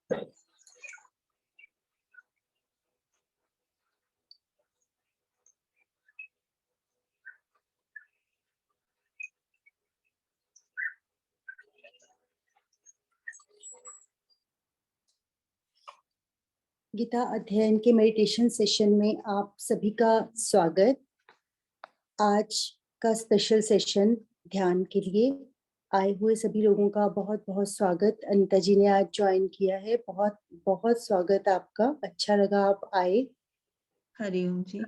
गीता अध्ययन के meditation session में आप सभी का स्वागत। आज का स्पेशल सेशन ध्यान के लिए आए हुए सभी लोगों का बहुत बहुत स्वागत। अनीता जी ने आज ज्वाइन किया है, बहुत बहुत स्वागत आपका। अच्छा लगा आप आए। हरिओम जी।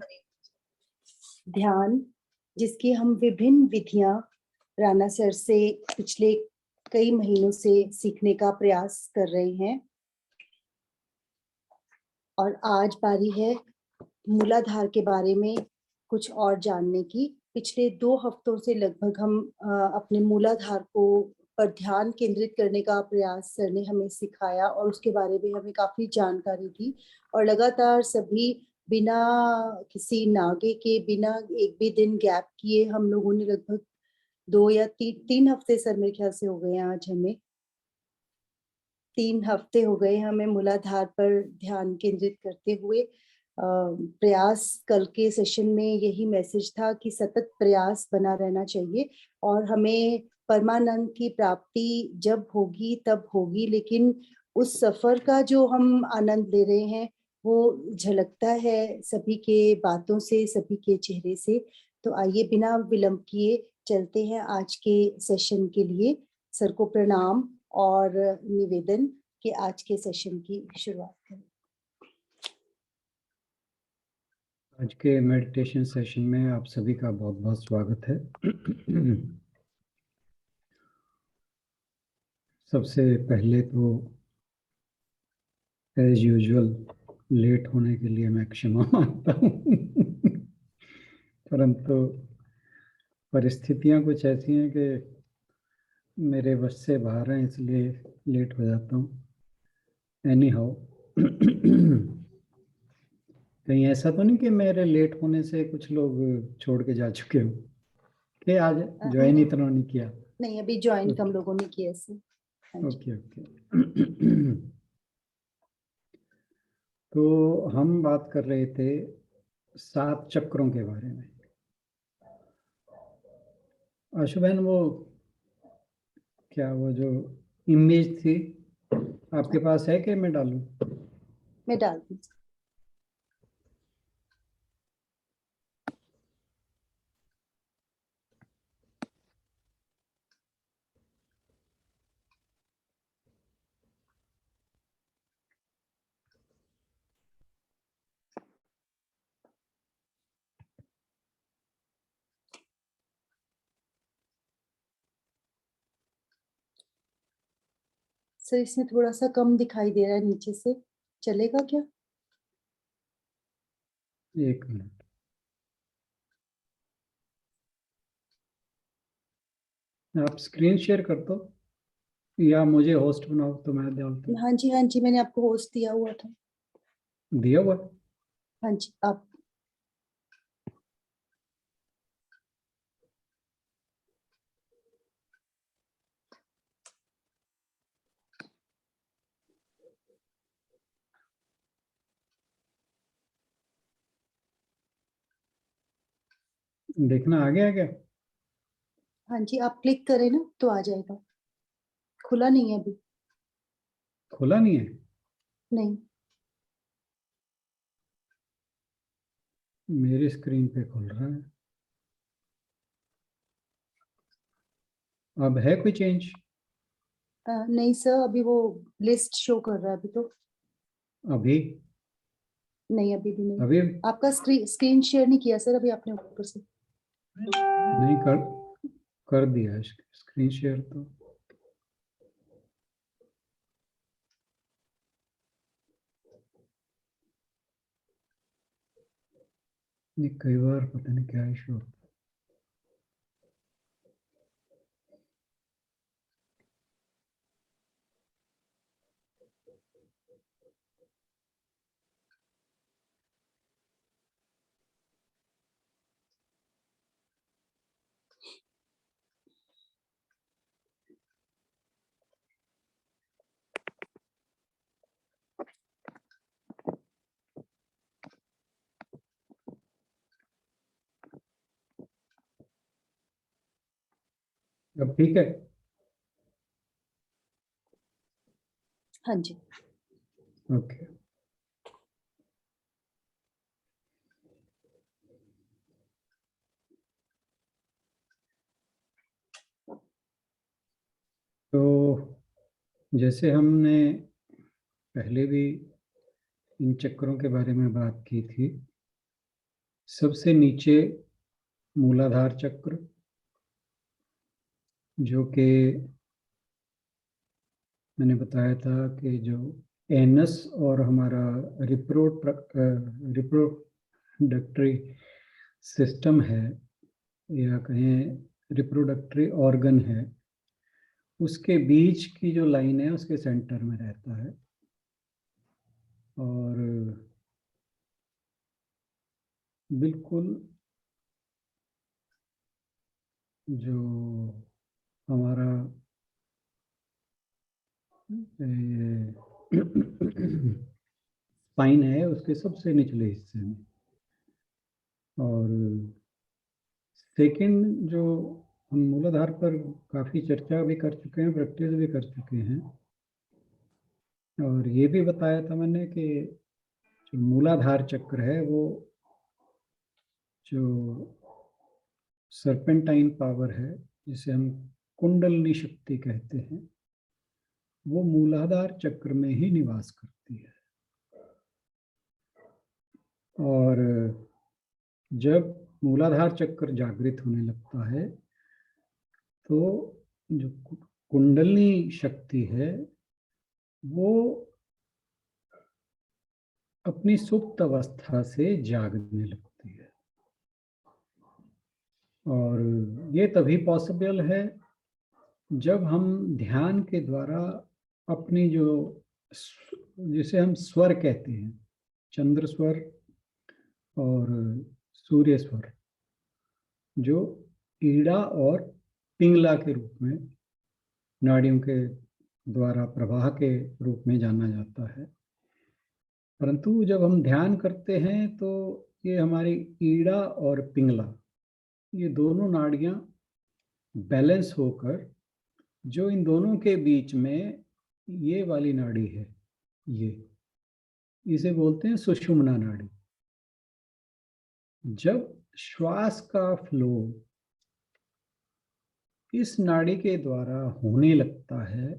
ध्यान जिसकी हम विभिन्न विधियां राणा सर से पिछले कई महीनों से सीखने का प्रयास कर रहे हैं और आज बारी है मूलाधार के बारे में कुछ और जानने की। पिछले 2 हफ्तों से लगभग हम अपने मूलाधार को पर ध्यान केंद्रित करने का प्रयास सर ने हमें सिखाया और उसके बारे में हमें काफी जानकारी दी और लगातार सभी बिना किसी नागे के, बिना एक भी दिन गैप किए हम लोगों ने लगभग 2 या 3 हफ्ते सर मेरे ख्याल से हो गए हैं। आज हमें 3 हफ्ते हो गए हमें मूलाधार पर ध्यान केंद्रित करते हुए। प्रयास कल के सेशन में यही मैसेज था कि सतत प्रयास बना रहना चाहिए और हमें परमानंद की प्राप्ति जब होगी तब होगी, लेकिन उस सफर का जो हम आनंद ले रहे हैं वो झलकता है सभी के बातों से, सभी के चेहरे से। तो आइए बिना विलंब किए चलते हैं आज के सेशन के लिए। सर को प्रणाम और निवेदन कि आज के सेशन की शुरुआत करें। आज के मेडिटेशन सेशन में आप सभी का बहुत बहुत स्वागत है। सबसे पहले तो एज यूजुअल लेट होने के लिए मैं क्षमा मांगता हूँ। परंतु परिस्थितियाँ कुछ ऐसी हैं कि मेरे बस से बाहर हैं, इसलिए लेट हो जाता हूँ। एनी हाउ, कहीं ऐसा तो नहीं कि मेरे लेट होने से कुछ लोग छोड़ के जा चुके हो कि आज ज्वाइन ही इतना नहीं किया? नहीं, अभी ज्वाइन कम लोगों ने किया ऐसे। ओके। तो हम बात कर रहे थे 7 चक्रों के बारे में। आशु बहन, वो क्या वो जो इमेज थी आपके पास है कि मैं डालूं? मैं डाल दूं। सर इसमें थोड़ा सा कम दिखाई दे रहा है नीचे से, चलेगा क्या? एक मिनट। आप स्क्रीन शेयर कर दो या मुझे होस्ट बनाओ तो मैं डालता हूँ। हाँ जी, मैंने आपको होस्ट दिया हुआ था। दिया हुआ? हाँ जी, आप देखना आ गया क्या? हाँ जी, आप क्लिक करें ना तो आ जाएगा। खुला नहीं है अभी। खुला नहीं है? नहीं, मेरी स्क्रीन पे खुल रहा है। अब है कोई चेंज? नहीं सर, अभी वो लिस्ट शो कर रहा है अभी तो। अभी? नहीं, अभी भी नहीं। अभी आपका स्क्रीन शेयर नहीं किया सर अभी आपने ऊपर से? नहीं कर दिया है स्क्रीन शेयर तो। नहीं, कई बार पता नहीं क्या इशू होता है। अब ठीक है? हाँ जी। ओके। तो जैसे हमने पहले भी इन चक्रों के बारे में बात की थी, सबसे नीचे मूलाधार चक्र, जो कि मैंने बताया था कि जो एनस और हमारा रिप्रोडक्टरी सिस्टम है, या कहें रिप्रोडक्टरी ऑर्गन है, उसके बीच की जो लाइन है उसके सेंटर में रहता है। और बिल्कुल जो हमारा स्पाइन है उसके सबसे निचले हिस्से में। और सेकंड, जो हम मूलाधार पर काफ़ी चर्चा भी कर चुके हैं, प्रैक्टिस भी कर चुके हैं, और ये भी बताया था मैंने कि जो मूलाधार चक्र है वो जो सर्पेंटाइन पावर है, जिसे हम कुंडलनी शक्ति कहते हैं, वो मूलाधार चक्र में ही निवास करती है। और जब मूलाधार चक्र जागृत होने लगता है तो जो कुंडलनी शक्ति है वो अपनी सुप्त अवस्था से जागने लगती है। और ये तभी पॉसिबल है जब हम ध्यान के द्वारा अपनी जो, जिसे हम स्वर कहते हैं, चंद्र स्वर और सूर्य स्वर, जो ईड़ा और पिंगला के रूप में नाड़ियों के द्वारा प्रवाह के रूप में जाना जाता है, परंतु जब हम ध्यान करते हैं तो ये हमारी ईड़ा और पिंगला, ये दोनों नाड़ियां बैलेंस होकर, जो इन दोनों के बीच में ये वाली नाड़ी है, ये इसे बोलते हैं सुषुम्ना नाड़ी। जब श्वास का फ्लो इस नाड़ी के द्वारा होने लगता है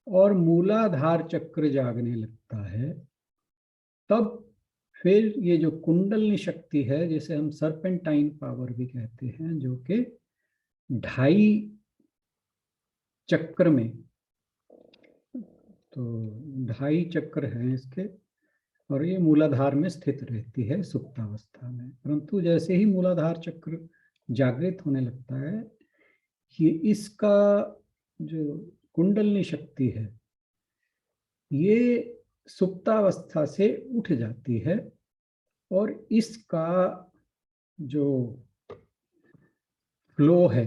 और मूलाधार चक्र जागने लगता है, तब फिर ये जो कुंडलनी शक्ति है, जिसे हम सर्पेंटाइन पावर भी कहते हैं, जो कि 2.5 चक्र में, तो 2.5 चक्र हैं इसके, और ये मूलाधार में स्थित रहती है सुप्तावस्था में। परंतु जैसे ही मूलाधार चक्र जागृत होने लगता है, ये इसका जो कुंडलनी शक्ति है ये सुप्तावस्था से उठ जाती है, और इसका जो फ्लो है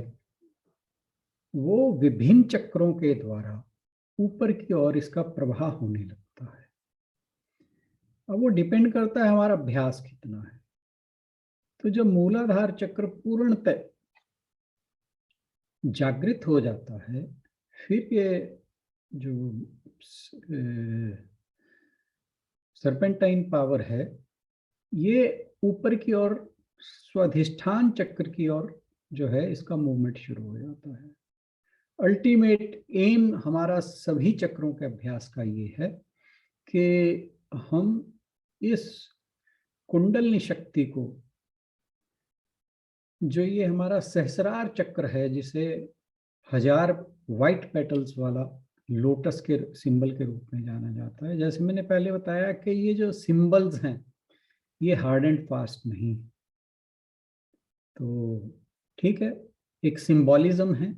वो विभिन्न चक्रों के द्वारा ऊपर की ओर इसका प्रवाह होने लगता है। अब वो डिपेंड करता है हमारा अभ्यास कितना है। तो जब मूलाधार चक्र पूर्णतः जागृत हो जाता है, फिर ये जो सर्पेंटाइन पावर है ये ऊपर की ओर स्वाधिष्ठान चक्र की ओर जो है इसका मूवमेंट शुरू हो जाता है। अल्टीमेट एम हमारा सभी चक्रों के अभ्यास का ये है कि हम इस कुंडलनी शक्ति को, जो ये हमारा सहस्रार चक्र है, जिसे 1000 व्हाइट पेटल्स वाला लोटस के सिंबल के रूप में जाना जाता है, जैसे मैंने पहले बताया कि ये जो सिंबल्स हैं ये हार्ड एंड फास्ट नहीं, तो ठीक है, एक सिंबॉलिज्म है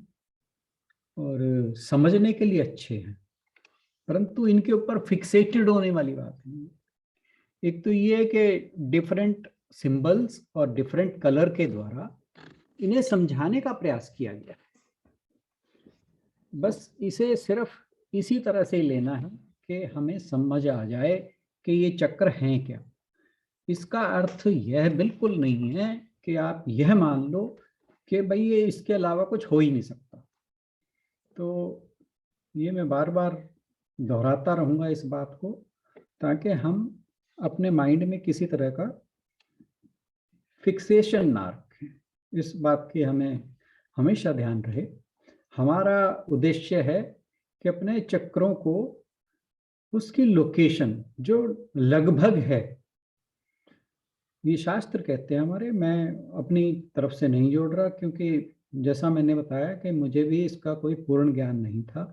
और समझने के लिए अच्छे हैं, परंतु इनके ऊपर फिक्सेटेड होने वाली बात नहीं है। एक तो ये है कि डिफरेंट सिंबल्स और डिफरेंट कलर के द्वारा इन्हें समझाने का प्रयास किया गया है। बस इसे सिर्फ इसी तरह से लेना है कि हमें समझ आ जाए कि ये चक्र हैं क्या। इसका अर्थ यह बिल्कुल नहीं है कि आप यह मान लो कि भाई ये इसके अलावा कुछ हो ही नहीं सकता। तो ये मैं बार बार दोहराता रहूँगा इस बात को, ताकि हम अपने माइंड में किसी तरह का फिक्सेशन ना रखें। इस बात की हमें हमेशा ध्यान रहे। हमारा उद्देश्य है कि अपने चक्रों को उसकी लोकेशन जो लगभग है, ये शास्त्र कहते हैं हमारे, मैं अपनी तरफ से नहीं जोड़ रहा, क्योंकि जैसा मैंने बताया कि मुझे भी इसका कोई पूर्ण ज्ञान नहीं था,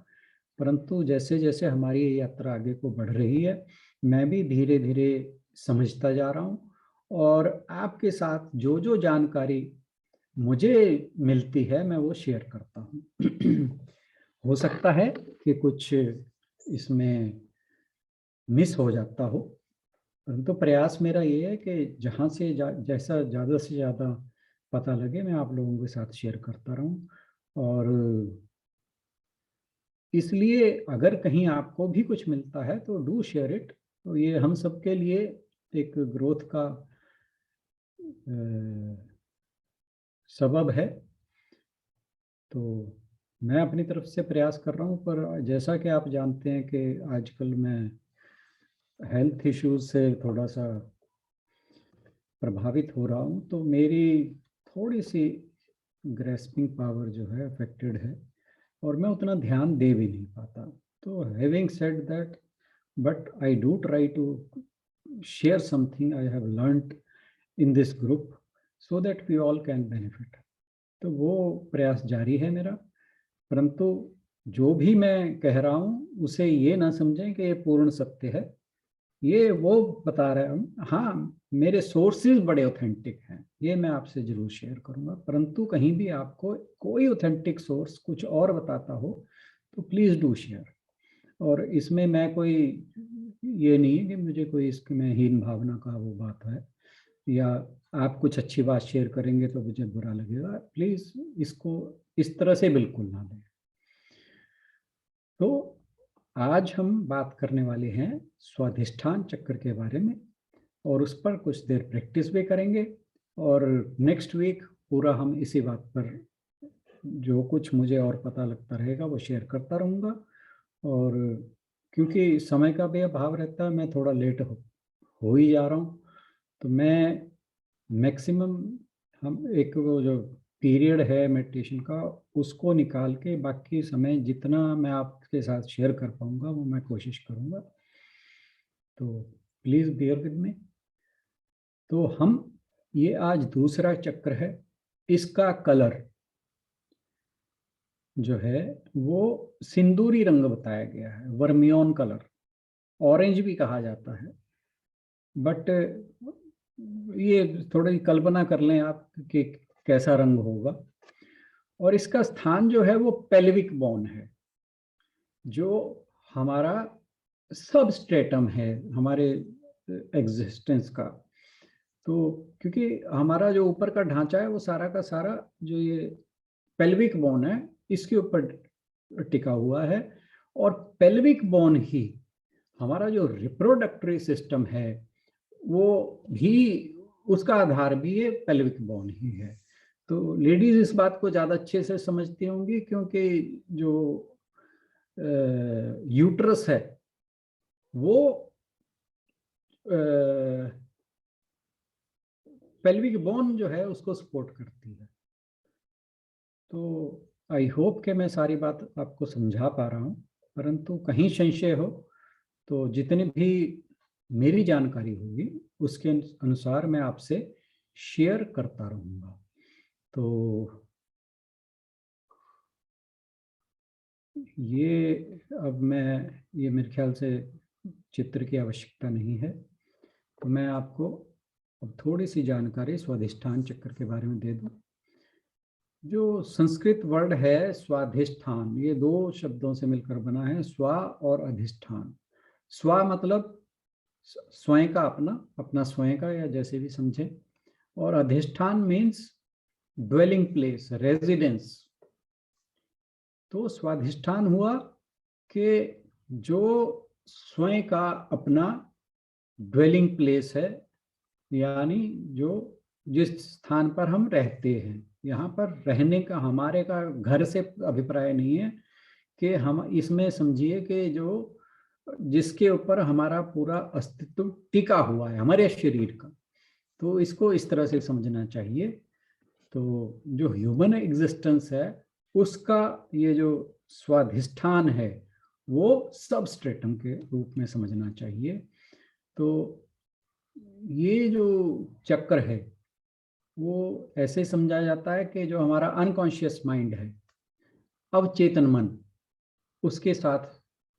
परंतु जैसे जैसे हमारी ये यात्रा आगे को बढ़ रही है, मैं भी धीरे धीरे समझता जा रहा हूँ, और आपके साथ जो जो जानकारी मुझे मिलती है मैं वो शेयर करता हूँ। हो सकता है कि कुछ इसमें मिस हो जाता हो, परंतु प्रयास मेरा ये है कि जहाँ से जैसा ज़्यादा से ज़्यादा पता लगे मैं आप लोगों के साथ शेयर करता रहूँ। और इसलिए अगर कहीं आपको भी कुछ मिलता है तो डू शेयर इट। तो ये हम सबके लिए एक ग्रोथ का सबब है। तो मैं अपनी तरफ से प्रयास कर रहा हूँ, पर जैसा कि आप जानते हैं कि आजकल मैं हेल्थ इश्यूज से थोड़ा सा प्रभावित हो रहा हूँ, तो मेरी थोड़ी सी ग्रेस्पिंग पावर जो है अफेक्टेड है, और मैं उतना ध्यान दे भी नहीं पाता। तो having said that, but I do try to share something I have learned in this group so that we all can benefit. तो वो प्रयास जारी है मेरा, परंतु जो भी मैं कह रहा हूँ उसे ये ना समझें कि ये पूर्ण सत्य है। ये वो बता रहे हम, हाँ मेरे सोर्सेज बड़े ऑथेंटिक हैं, ये मैं आपसे जरूर शेयर करूंगा, परंतु कहीं भी आपको कोई ऑथेंटिक सोर्स कुछ और बताता हो तो प्लीज़ डू शेयर। और इसमें मैं कोई ये नहीं है कि मुझे कोई इसमें हीन भावना का वो बात है, या आप कुछ अच्छी बात शेयर करेंगे तो मुझे बुरा लगेगा। प्लीज़ इसको इस तरह से बिल्कुल ना लें। तो आज हम बात करने वाले हैं स्वाधिष्ठान चक्र के बारे में, और उस पर कुछ देर प्रैक्टिस भी करेंगे, और नेक्स्ट वीक पूरा हम इसी बात पर जो कुछ मुझे और पता लगता रहेगा वो शेयर करता रहूँगा। और क्योंकि समय का भी अभाव रहता है, मैं थोड़ा लेट हो ही जा रहा हूँ, तो मैं मैक्सिमम हम एक वो जो पीरियड है मेडिटेशन का उसको निकाल के बाकी समय जितना मैं आपके साथ शेयर कर पाऊँगा वो मैं कोशिश करूँगा। तो प्लीज़ बियर विद मी। तो हम ये आज दूसरा चक्र है, इसका कलर जो है वो सिंदूरी रंग बताया गया है, वर्मियोन कलर, ऑरेंज भी कहा जाता है, बट ये थोड़ी कल्पना कर लें आप कि कैसा रंग होगा। और इसका स्थान जो है वो पेल्विक बोन है, जो हमारा सबस्ट्रेटम है हमारे एग्जिस्टेंस का। तो क्योंकि हमारा जो ऊपर का ढांचा है वो सारा का सारा जो ये पेल्विक बोन है इसके ऊपर टिका हुआ है, और पेल्विक बोन ही हमारा जो रिप्रोडक्टरी सिस्टम है वो भी, उसका आधार भी ये पेल्विक बोन ही है। तो लेडीज इस बात को ज़्यादा अच्छे से समझती होंगी, क्योंकि जो यूट्रस है वो पेल्विक बोन जो है उसको सपोर्ट करती है। तो आई होप कि मैं सारी बात आपको समझा पा रहा हूँ, परंतु कहीं संशय हो तो जितनी भी मेरी जानकारी होगी उसके अनुसार मैं आपसे शेयर करता रहूँगा। तो ये अब मैं ये मेरे ख्याल से चित्र की आवश्यकता नहीं है, तो मैं आपको अब थोड़ी सी जानकारी स्वाधिष्ठान चक्र के बारे में दे दूं। जो संस्कृत वर्ड है स्वाधिष्ठान, ये दो शब्दों से मिलकर बना है, स्वा और अधिष्ठान। स्वा मतलब स्वयं का, अपना, अपना स्वयं का, या जैसे भी समझे, और अधिष्ठान मीन्स ड्वेलिंग प्लेस, रेजिडेंस। तो स्वाधिष्ठान हुआ कि जो स्वयं का अपना ड्वेलिंग प्लेस है, यानी जो जिस स्थान पर हम रहते हैं, यहाँ पर रहने का हमारे का घर से अभिप्राय नहीं है, कि हम इसमें समझिए कि जो जिसके ऊपर हमारा पूरा अस्तित्व टिका हुआ है हमारे शरीर का, तो इसको इस तरह से समझना चाहिए। तो जो ह्यूमन एग्जिस्टेंस है उसका ये जो स्वाधिष्ठान है वो सबस्ट्रेटम के रूप में समझना चाहिए। तो ये जो चक्र है वो ऐसे समझा जाता है कि जो हमारा अनकॉन्शियस माइंड है, अवचेतन मन, उसके साथ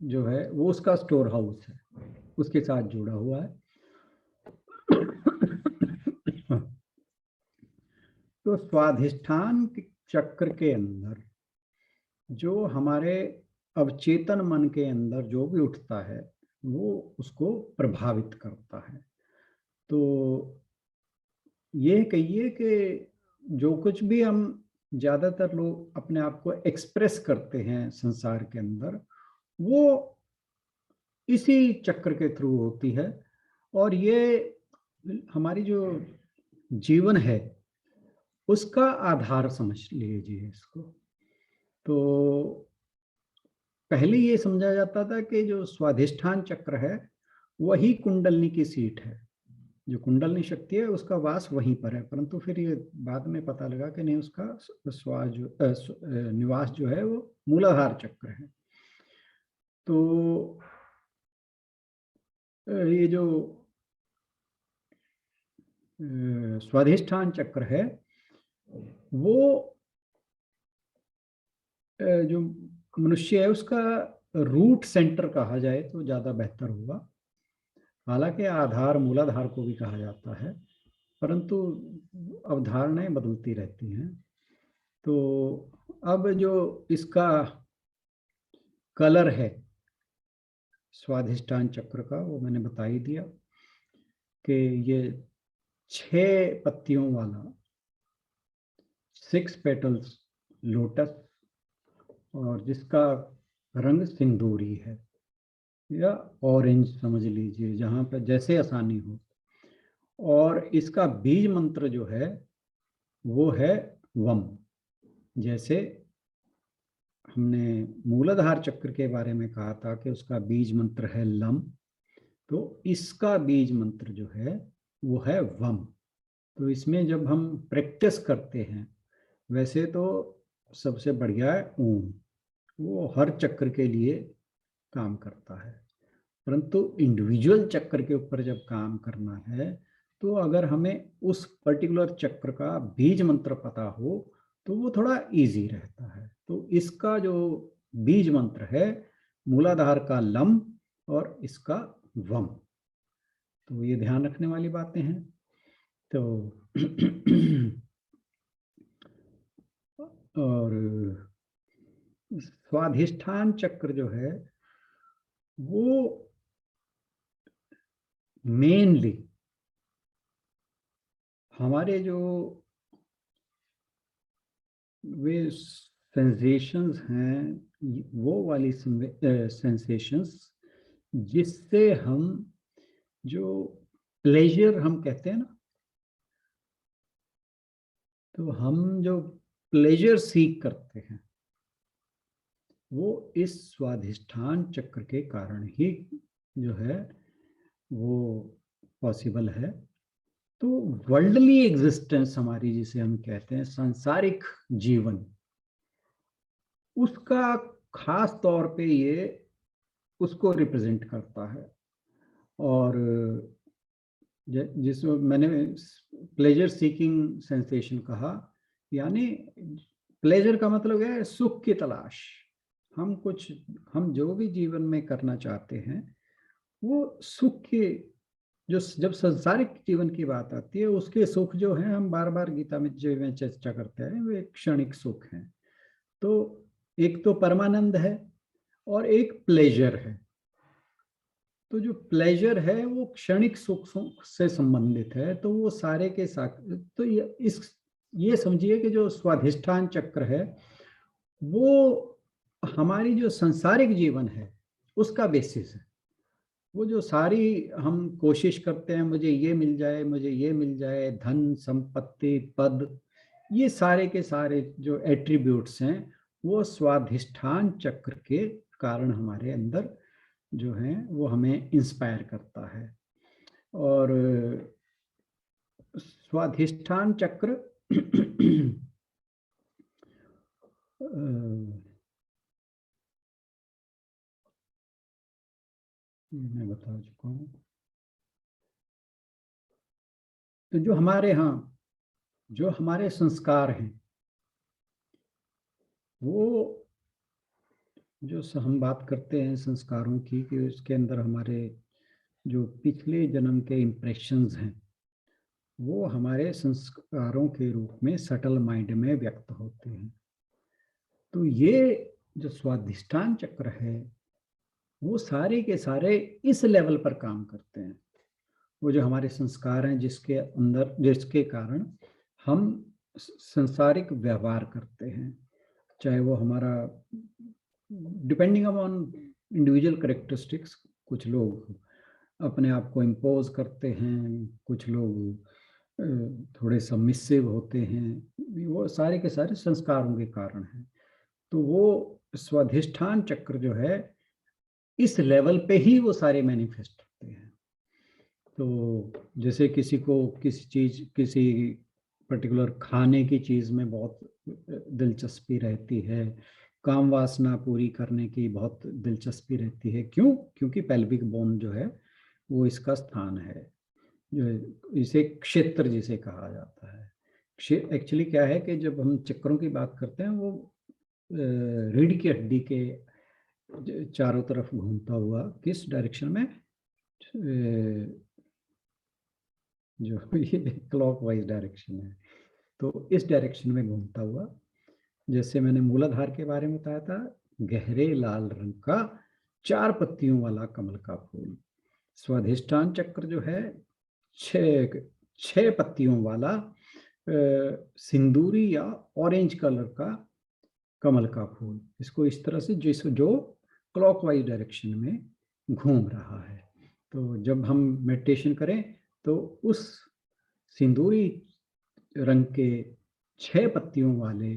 जो है वो उसका स्टोर हाउस है, उसके साथ जुड़ा हुआ है। तो स्वाधिष्ठान चक्र के अंदर जो हमारे अवचेतन मन के अंदर जो भी उठता है वो उसको प्रभावित करता है। तो ये कहिए कि जो कुछ भी हम ज्यादातर लोग अपने आप को एक्सप्रेस करते हैं संसार के अंदर, वो इसी चक्र के थ्रू होती है। और ये हमारी जो जीवन है उसका आधार समझ लीजिए इसको। तो पहले ये समझा जाता था कि जो स्वाधिष्ठान चक्र है वही कुंडलनी की सीट है, जो कुंडलनी शक्ति है उसका वास वहीं पर है। परंतु फिर ये बाद में पता लगा कि नहीं, उसका निवास जो है वो मूलाधार चक्र है। तो ये जो स्वाधिष्ठान चक्र है वो जो मनुष्य है उसका रूट सेंटर कहा जाए तो ज्यादा बेहतर होगा। हालांकि आधार मूलाधार को भी कहा जाता है, परंतु अवधारणाएं बदलती रहती हैं। तो अब जो इसका कलर है स्वाधिष्ठान चक्र का वो मैंने बता ही दिया कि ये 6 पत्तियों वाला 6 पेटल्स लोटस, और जिसका रंग सिंदूरी है या ऑरेंज समझ लीजिए, जहां पर जैसे आसानी हो। और इसका बीज मंत्र जो है वो है वम। जैसे हमने मूलाधार चक्र के बारे में कहा था कि उसका बीज मंत्र है लम, तो इसका बीज मंत्र जो है वो है वम। तो इसमें जब हम प्रैक्टिस करते हैं, वैसे तो सबसे बढ़िया है ओम, वो हर चक्र के लिए काम करता है। परंतु इंडिविजुअल चक्र के ऊपर जब काम करना है तो अगर हमें उस पर्टिकुलर चक्र का बीज मंत्र पता हो तो वो थोड़ा इजी रहता है। तो इसका जो बीज मंत्र है मूलाधार का लम और इसका वम, तो ये ध्यान रखने वाली बातें हैं। तो और स्वाधिष्ठान चक्र जो है वो मेनली हमारे जो वे सेंसेशंस हैं, वो वाली सेंसेशंस जिससे हम जो प्लेजर हम कहते हैं ना, तो हम जो प्लेजर सीख करते हैं वो इस स्वाधिष्ठान चक्र के कारण ही जो है वो पॉसिबल है। तो वर्ल्डली एग्जिस्टेंस हमारी जिसे हम कहते हैं सांसारिक जीवन, उसका खास तौर पे ये उसको रिप्रेजेंट करता है। और जिसमें मैंने प्लेजर सीकिंग सेंसेशन कहा, यानी प्लेजर का मतलब है सुख की तलाश। हम जो भी जीवन में करना चाहते हैं वो सुख के, जो जब संसारिक जीवन की बात आती है उसके सुख जो है, हम बार बार गीता में जो में चर्चा करते हैं, वे क्षणिक सुख हैं। तो एक तो परमानंद है और एक प्लेजर है। तो जो प्लेजर है वो क्षणिक सुख से संबंधित है, तो वो सारे के साथ, तो ये समझिए कि जो स्वाधिष्ठान चक्र है वो हमारी जो सांसारिक जीवन है उसका बेसिस है। वो जो सारी हम कोशिश करते हैं, मुझे ये मिल जाए, मुझे ये मिल जाए, धन संपत्ति पद, ये सारे के सारे जो एट्रीब्यूट्स हैं वो स्वाधिष्ठान चक्र के कारण हमारे अंदर जो है वो हमें इंस्पायर करता है। और स्वाधिष्ठान चक्र मैं बता चुका हूँ। तो जो हमारे संस्कार हैं, वो जो हम बात करते हैं संस्कारों की, कि उसके अंदर हमारे जो पिछले जन्म के इम्प्रेशंस हैं, वो हमारे संस्कारों के रूप में सटल माइंड में व्यक्त होते हैं। तो ये जो स्वाधिष्ठान चक्र है, वो सारे के सारे इस लेवल पर काम करते हैं। वो जो हमारे संस्कार हैं, जिसके कारण हम संसारिक व्यवहार करते हैं, चाहे वो हमारा डिपेंडिंग अपॉन इंडिविजुअल कैरेक्टरिस्टिक्स, कुछ लोग अपने आप को इम्पोज करते हैं, कुछ लोग थोड़े सबमिसिव होते हैं, वो सारे के सारे संस्कारों के कारण हैं। तो वो स्वाधिष्ठान चक्र जो है, इस लेवल पे ही वो सारे मैनिफेस्ट होते हैं। तो जैसे किसी को किसी पर्टिकुलर खाने की चीज़ में बहुत दिलचस्पी रहती है, काम वासना पूरी करने की बहुत दिलचस्पी रहती है। क्यों? क्योंकि पेल्विक बोन जो है वो इसका स्थान है, जो इसे क्षेत्र जिसे कहा जाता है। एक्चुअली क्या है कि जब हम चक्रों की बात करते हैं, वो रीढ़ की हड्डी के चारों तरफ घूमता हुआ किस डायरेक्शन में, जो ये क्लॉकवाइज डायरेक्शन है, तो इस डायरेक्शन में घूमता हुआ, जैसे मैंने मूलाधार के बारे में बताया था, गहरे लाल रंग का 4 पत्तियों वाला कमल का फूल। स्वाधिष्ठान चक्र जो है 6 पत्तियों वाला सिंदूरी या ऑरेंज कलर का कमल का फूल। इसको इस तरह से जो क्लॉकवाइज डायरेक्शन में घूम रहा है। तो जब हम मेडिटेशन करें तो उस सिंदूरी रंग के 6 पत्तियों वाले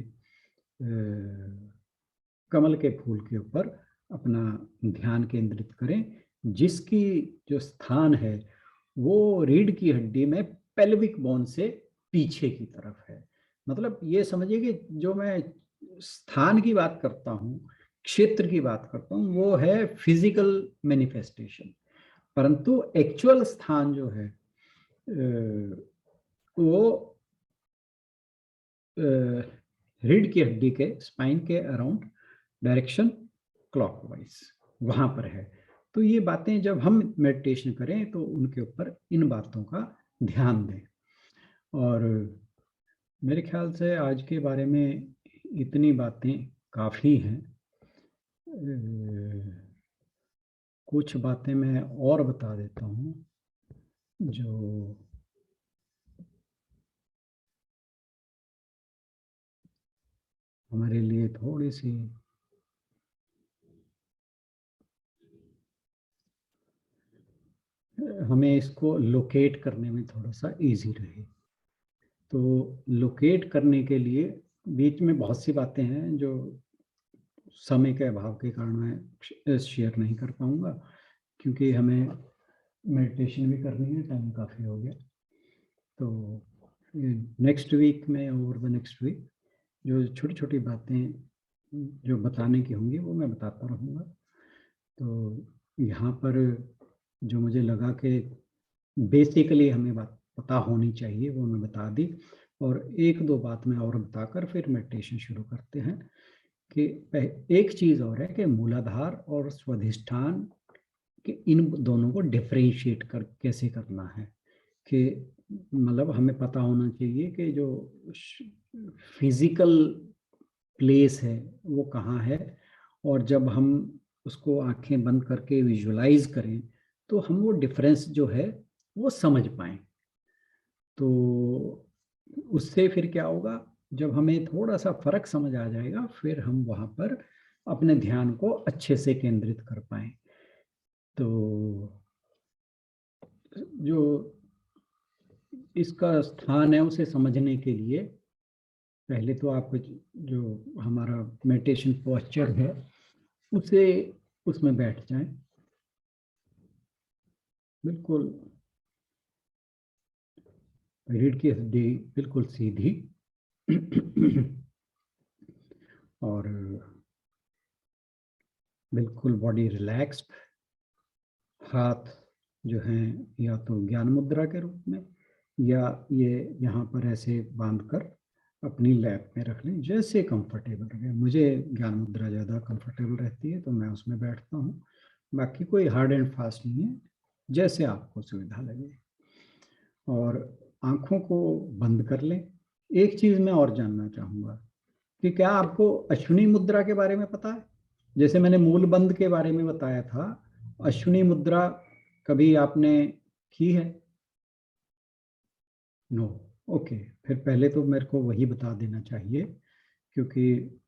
कमल के फूल के ऊपर अपना ध्यान केंद्रित करें, जिसकी जो स्थान है वो रीढ़ की हड्डी में पेल्विक बोन से पीछे की तरफ है। मतलब ये समझिए कि जो मैं स्थान की बात करता हूँ, क्षेत्र की बात करता हूँ, वो है फिजिकल मैनिफेस्टेशन, परंतु एक्चुअल स्थान जो है वो रीढ़ की हड्डी के स्पाइन के अराउंड डायरेक्शन क्लॉकवाइज वहां पर है। तो ये बातें जब हम मेडिटेशन करें तो उनके ऊपर इन बातों का ध्यान दें। और मेरे ख्याल से आज के बारे में इतनी बातें काफ़ी हैं। कुछ बातें मैं और बता देता हूँ जो हमारे लिए थोड़ी सी हमें इसको लोकेट करने में थोड़ा सा इजी रहे। तो लोकेट करने के लिए बीच में बहुत सी बातें हैं जो समय के अभाव के कारण मैं शेयर नहीं कर पाऊंगा, क्योंकि हमें मेडिटेशन भी करनी है, टाइम काफ़ी हो गया। तो नेक्स्ट वीक में, ओवर द नेक्स्ट वीक, जो छोटी छोटी बातें जो बताने की होंगी वो मैं बताता रहूँगा। तो यहाँ पर जो मुझे लगा कि बेसिकली हमें बात पता होनी चाहिए वो मैं बता दी, और एक दो बात मैं और बताकर फिर मेडिटेशन शुरू करते हैं। कि एक चीज़ और है कि मूलाधार और स्वाधिष्ठान कि इन दोनों को डिफरेंशिएट कैसे करना है। कि मतलब हमें पता होना चाहिए कि जो फिजिकल प्लेस है वो कहाँ है, और जब हम उसको आंखें बंद करके विजुअलाइज करें तो हम वो डिफरेंस जो है वो समझ पाएं। तो उससे फिर क्या होगा, जब हमें थोड़ा सा फर्क समझ आ जाएगा, फिर हम वहाँ पर अपने ध्यान को अच्छे से केंद्रित कर पाएं। तो जो इसका स्थान है उसे समझने के लिए पहले तो आप जो हमारा मेडिटेशन पोस्चर है उसमें बैठ जाएं, बिल्कुल रीढ़ की हड्डी बिल्कुल सीधी और बिल्कुल बॉडी रिलैक्स्ड। हाथ जो हैं या तो ज्ञान मुद्रा के रूप में या ये यहाँ पर ऐसे बांधकर अपनी लैप में रख लें, जैसे कंफर्टेबल रहे। मुझे ज्ञान मुद्रा ज़्यादा कंफर्टेबल रहती है तो मैं उसमें बैठता हूँ। बाकी कोई हार्ड एंड फास्ट नहीं है, जैसे आपको सुविधा लगे। और आँखों को बंद कर लें। एक चीज़ मैं और जानना चाहूँगा कि क्या आपको अश्विनी मुद्रा के बारे में पता है? जैसे मैंने मूल बंद के बारे में बताया था, अश्विनी मुद्रा कभी आपने की है? No, okay. फिर पहले तो मेरे को वही बता देना चाहिए, क्योंकि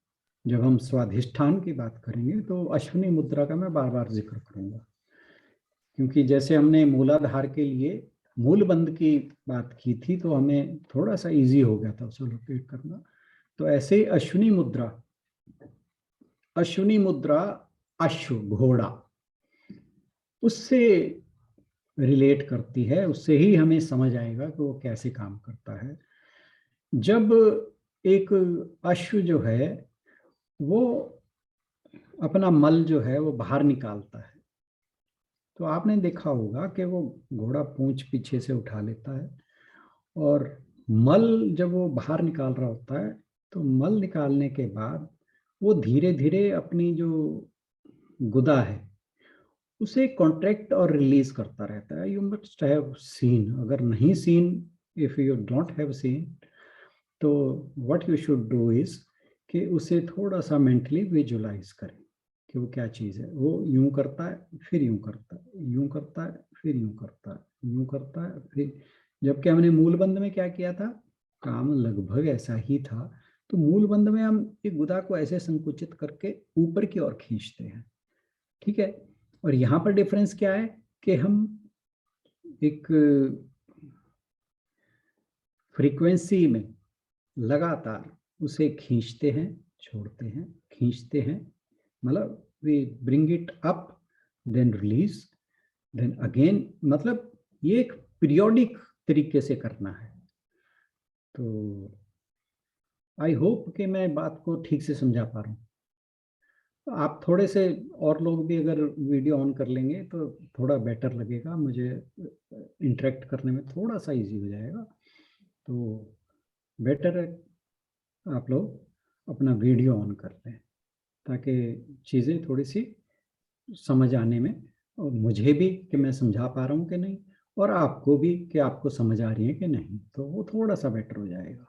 जब हम स्वाधिष्ठान की बात करेंगे तो अश्विनी मुद्रा का मैं बार बार जिक्र करूंगा, क्योंकि जैसे हमने मूलाधार के लिए मूल बंद की बात की थी तो हमें थोड़ा सा इजी हो गया था उसे लोकेट करना। तो ऐसे ही अश्विनी मुद्रा अश्व घोड़ा, उससे रिलेट करती है, उससे ही हमें समझ आएगा कि वो कैसे काम करता है। जब एक अश्व जो है वो अपना मल जो है वो बाहर निकालता है, तो आपने देखा होगा कि वो घोड़ा पूंछ पीछे से उठा लेता है, और मल जब वो बाहर निकाल रहा होता है तो मल निकालने के बाद वो धीरे धीरे अपनी जो गुदा है उसे कॉन्ट्रैक्ट और रिलीज करता रहता है। यू मस्ट हैव सीन, अगर नहीं seen, if you don't have seen, तो what you should do is कि उसे थोड़ा सा मेंटली विजुलाइज करें कि वो क्या चीज़ है। वो यूं करता है, फिर यूं करता है, यूं करता है, फिर यूं करता है, यूं करता है, फिर। जबकि हमने मूल बंद में क्या किया था, काम लगभग ऐसा ही था। तो मूल बंद में हम एक गुदा को ऐसे संकुचित करके ऊपर की ओर खींचते हैं, ठीक है। और यहाँ पर डिफरेंस क्या है कि हम एक फ्रीक्वेंसी में लगातार उसे खींचते हैं, छोड़ते हैं, खींचते हैं, मतलब we bring it up then release then again, मतलब ये एक पीरियोडिक तरीके से करना है। तो आई होप कि मैं बात को ठीक से समझा पा रहा हूँ। आप थोड़े से और लोग भी अगर वीडियो ऑन कर लेंगे तो थोड़ा बेटर लगेगा, मुझे इंटरेक्ट करने में थोड़ा सा इजी हो जाएगा। तो बेटर है आप लोग अपना वीडियो ऑन कर लें, ताकि चीज़ें थोड़ी सी समझ आने में, और मुझे भी कि मैं समझा पा रहा हूँ कि नहीं, और आपको भी कि आपको समझ आ रही है कि नहीं, तो वो थोड़ा सा बेटर हो जाएगा।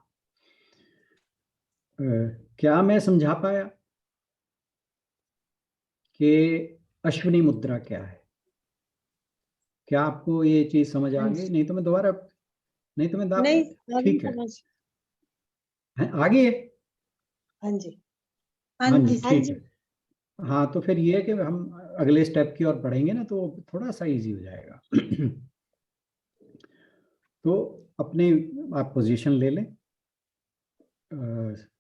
क्या मैं समझा पाया कि अश्विनी मुद्रा क्या है? क्या आपको ये चीज समझ आ गई? नहीं तो मैं दोबारा, नहीं तो मैं नहीं, ठीक है, समझ। आगे। हाँ जी, हाँ जी, ठीक है। हाँ, तो फिर ये है कि हम अगले स्टेप की ओर बढ़ेंगे ना, तो थोड़ा सा इजी हो जाएगा। तो अपने आप पोजीशन ले लें,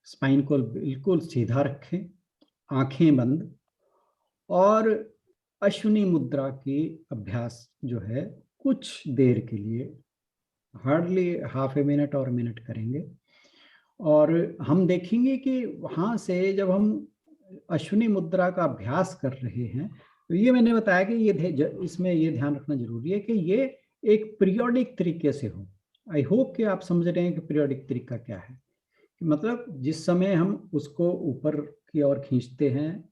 स्पाइन को बिल्कुल सीधा रखें, आंखें बंद, और अश्विनी मुद्रा की अभ्यास जो है कुछ देर के लिए, हार्डली हाफ ए मिनट और मिनट करेंगे। और हम देखेंगे कि वहाँ से जब हम अश्विनी मुद्रा का अभ्यास कर रहे हैं, तो ये मैंने बताया कि ये इसमें ये ध्यान रखना जरूरी है कि ये एक पीरियोडिक तरीके से हो। आई होप कि आप समझ रहे हैं कि पीरियोडिक तरीका क्या है। मतलब जिस समय हम उसको ऊपर की ओर खींचते हैं,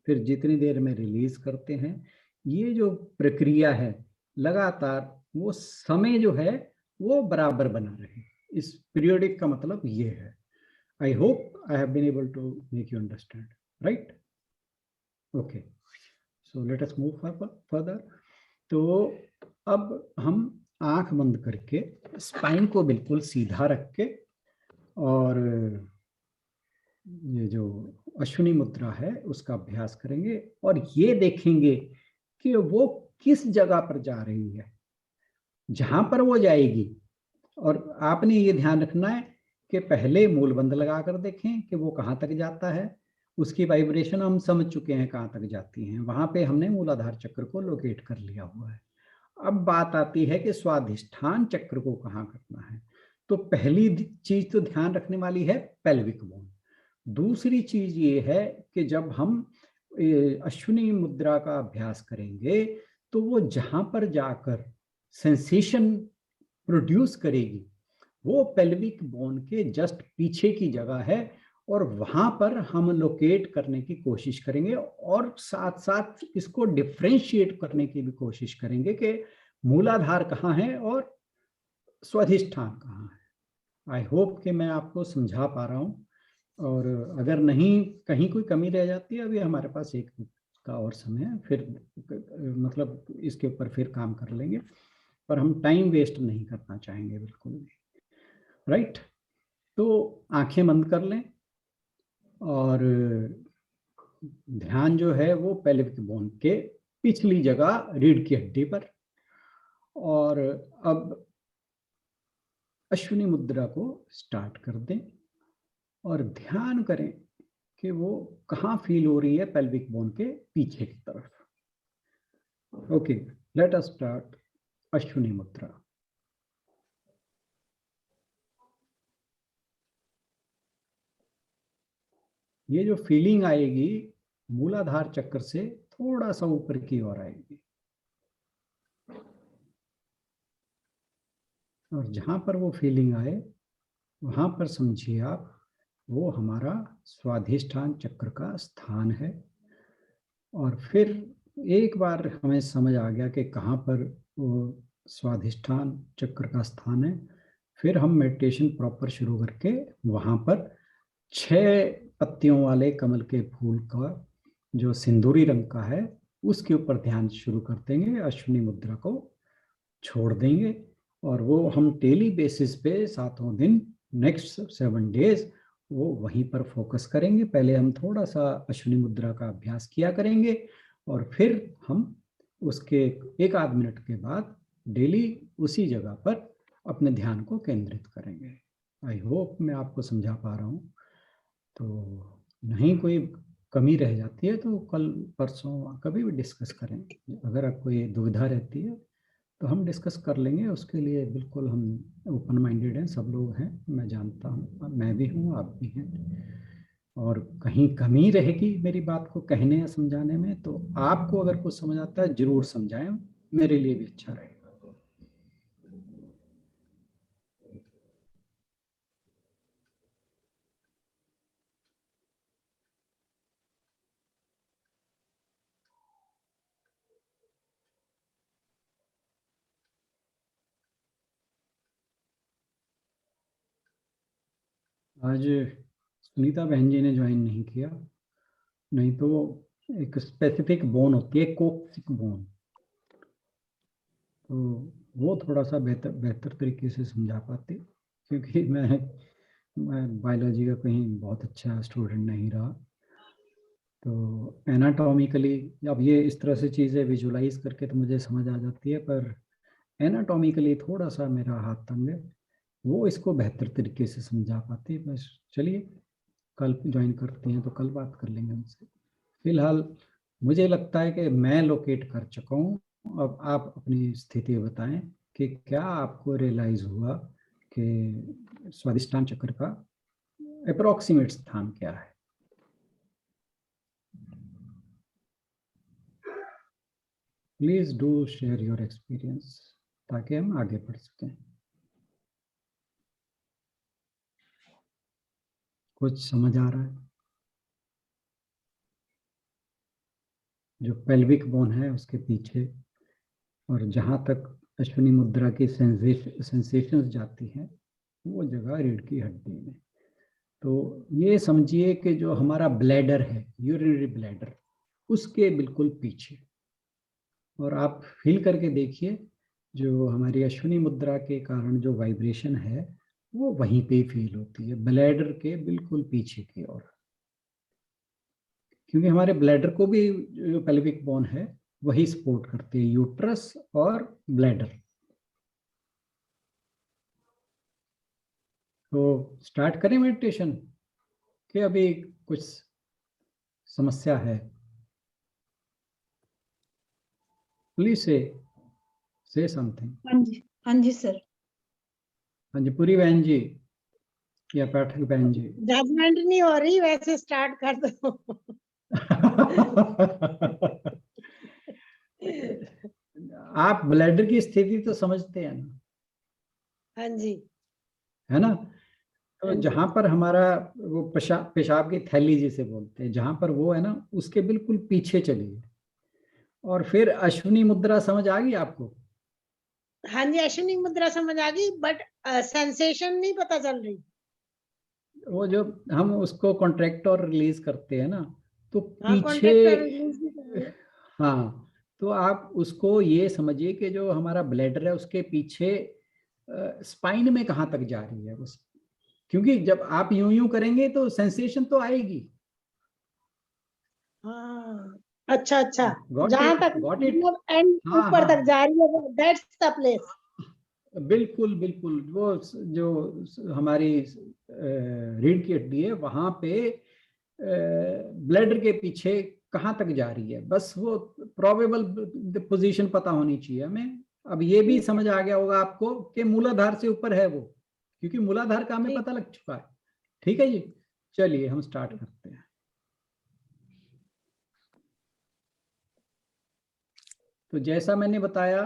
फिर जितनी देर में रिलीज करते हैं, ये जो प्रक्रिया है लगातार, वो समय जो है वो बराबर बना रहे। इस पीरियोडिक का मतलब ये है। I hope I have been able to make you understand, right? Okay, so let us move further. तो अब हम आंख बंद करके स्पाइन को बिल्कुल सीधा रख के, और ये जो अश्विनी मुद्रा है उसका अभ्यास करेंगे, और ये देखेंगे कि वो किस जगह पर जा रही है। जहां पर वो जाएगी, और आपने ये ध्यान रखना है के पहले मूलबंध लगा कर देखें कि वो कहाँ तक जाता है। उसकी वाइब्रेशन हम समझ चुके हैं कहाँ तक जाती हैं, वहां पे हमने मूलाधार चक्र को लोकेट कर लिया हुआ है। अब बात आती है कि स्वाधिष्ठान चक्र को कहाँ करना है। तो पहली चीज तो ध्यान रखने वाली है पेल्विक बोन। दूसरी चीज ये है कि जब हम अश्विनी मुद्रा का अभ्यास करेंगे तो वो जहां पर जाकर सेंसेशन प्रोड्यूस करेगी वो पेल्विक बोन के जस्ट पीछे की जगह है, और वहां पर हम लोकेट करने की कोशिश करेंगे और साथ साथ इसको डिफ्रेंशिएट करने की भी कोशिश करेंगे कि मूलाधार कहाँ है और स्वाधिष्ठान कहाँ है। आई होप कि मैं आपको समझा पा रहा हूँ, और अगर नहीं कहीं कोई कमी रह जाती है, अभी हमारे पास एक का और समय है, फिर मतलब इसके ऊपर फिर काम कर लेंगे, पर हम टाइम वेस्ट नहीं करना चाहेंगे बिल्कुल भी। राइट, तो आंखें बंद कर लें और ध्यान जो है वो पेल्विक बोन के पिछली जगह रीढ़ की हड्डी पर, और अब अश्विनी मुद्रा को स्टार्ट कर दें और ध्यान करें कि वो कहाँ फील हो रही है पेल्विक बोन के पीछे की तरफ। Okay, let us start Ashwini मुद्रा। ये जो फीलिंग आएगी मूलाधार चक्र से थोड़ा सा ऊपर की ओर आएगी, और जहां पर वो फीलिंग आए वहां पर समझिए आप वो हमारा स्वाधिष्ठान चक्र का स्थान है। और फिर एक बार हमें समझ आ गया कि कहाँ पर वो स्वाधिष्ठान चक्र का स्थान है, फिर हम मेडिटेशन प्रॉपर शुरू करके वहाँ पर 6 पत्तियों वाले कमल के फूल का जो सिंदूरी रंग का है उसके ऊपर ध्यान शुरू कर देंगे, अश्विनी मुद्रा को छोड़ देंगे, और वो हम डेली बेसिस पे 7 दिन नेक्स्ट 7 डेज वो वहीं पर फोकस करेंगे। पहले हम थोड़ा सा अश्विनी मुद्रा का अभ्यास किया करेंगे और फिर हम उसके 1 आध मिनट के बाद डेली उसी जगह पर अपने ध्यान को केंद्रित करेंगे। आई होप मैं आपको समझा पा रहा हूँ। तो नहीं कोई कमी रह जाती है तो कल परसों कभी भी डिस्कस करें। अगर आपको ये दुविधा रहती है तो हम डिस्कस कर लेंगे, उसके लिए बिल्कुल हम ओपन माइंडेड हैं, सब लोग हैं, मैं जानता हूँ, मैं भी हूँ, आप भी हैं। और कहीं कमी रहेगी मेरी बात को कहने या समझाने में तो आपको अगर कुछ समझ आता है जरूर समझाएं, मेरे लिए भी अच्छा रहेगा। आज सुनीता बहन जी ने ज्वाइन नहीं किया, नहीं तो एक स्पेसिफिक बोन होती है कोक्सिक बोन, तो वो थोड़ा सा बेहतर तरीके से समझा पाते, क्योंकि मैं बायोलॉजी का कहीं बहुत अच्छा स्टूडेंट नहीं रहा। तो एनाटॉमिकली अब ये इस तरह से चीज़ें विजुलाइज करके तो मुझे समझ आ जाती है, पर एनाटॉमिकली थोड़ा सा मेरा हाथ तंग है, वो इसको बेहतर तरीके से समझा पाते। बस चलिए कल ज्वाइन करते हैं तो कल बात कर लेंगे उनसे। फिलहाल मुझे लगता है कि मैं लोकेट कर चुका हूँ। अब आप अपनी स्थिति बताएं कि क्या आपको रियलाइज हुआ कि स्वादिष्टान चक्र का अप्रोक्सीमेट स्थान क्या है। Please do share your experience ताकि हम आगे बढ़ सकें। कुछ समझ आ रहा है? जो पेल्विक बोन है उसके पीछे और जहाँ तक अश्विनी मुद्रा की सेंसेशंस जाती हैं वो जगह रीढ़ की हड्डी में। तो ये समझिए कि जो हमारा ब्लैडर है, यूरिनरी ब्लैडर, उसके बिल्कुल पीछे, और आप फील करके देखिए जो हमारी अश्विनी मुद्रा के कारण जो वाइब्रेशन है वो वहीं पे फील होती है, ब्लैडर के बिल्कुल पीछे की ओर। क्योंकि हमारे ब्लैडर को भी जो पेल्विक बोन है वही सपोर्ट करती है, यूट्रस और ब्लैडर। तो स्टार्ट करें मेडिटेशन कि अभी कुछ समस्या है? प्लीज से समथिंग। हाँ जी सर। हाँ जी, पूरी बहन जी या पाठक बहन जी। जजमेंट नहीं हो रही, वैसे स्टार्ट कर दो। आप ब्लैडर की स्थिति तो समझते हैं ना? हाँ जी। है ना? तो हाँ जी। जहां पर हमारा वो पेशाब की थैली जिसे बोलते हैं, जहां पर वो है ना, उसके बिल्कुल पीछे चलिए और फिर अश्विनी मुद्रा समझ आ गई आपको? हाँ जी, अश्विनी मुद्रा समझ आ गई, बट सेंसेशन नहीं पता चल रही। वो जो हम उसको कॉन्ट्रैक्ट और रिलीज करते हैं ना, तो हाँ, पीछे। कॉन्ट्रैक्ट और रिलीज भी कर रही है। हाँ, तो आप उसको ये समझिए कि जो हमारा ब्लैडर है उसके पीछे स्पाइन में कहाँ तक जा रही है बस। क्योंकि जब आप यूं यूं करेंगे तो सेंसेशन तो आएगी। हाँ, अच्छा अच्छा। गॉट जहां इट, तक गॉट इट। मतलब एंड हाँ ऊपर हाँ, तक जा रही है, दैट्स द प्लेस। बिल्कुल बिल्कुल। वो जो हमारी रीढ़ की हड्डी है वहां पे ब्लैडर के पीछे कहाँ तक जा रही है, बस वो प्रोबेबल पोजीशन पता होनी चाहिए हमें। अब ये भी ठीक है। समझ आ गया होगा आपको कि मूलाधार से ऊपर है वो, क्योंकि मूलाधार का हमें ठीक। पता लग चुका है। ठीक है जी, चलिए हम स्टार्ट करते हैं। तो जैसा मैंने बताया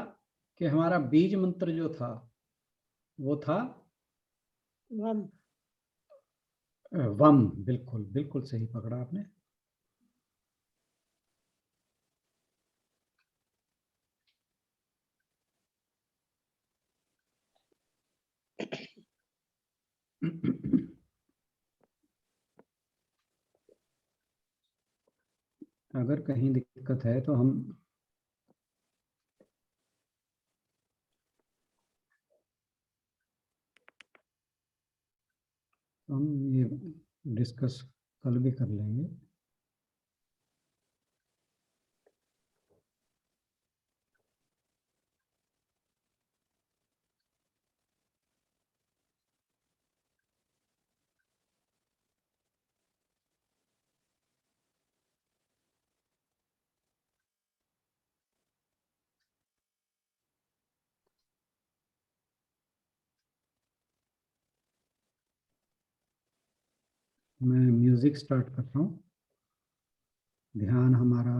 कि हमारा बीज मंत्र जो था वो था वम। वम। बिल्कुल बिल्कुल सही पकड़ा आपने। अगर कहीं दिक्कत है तो हम ये डिस्कस कल भी कर लेंगे। मैं म्यूजिक स्टार्ट कर रहा हूँ। ध्यान हमारा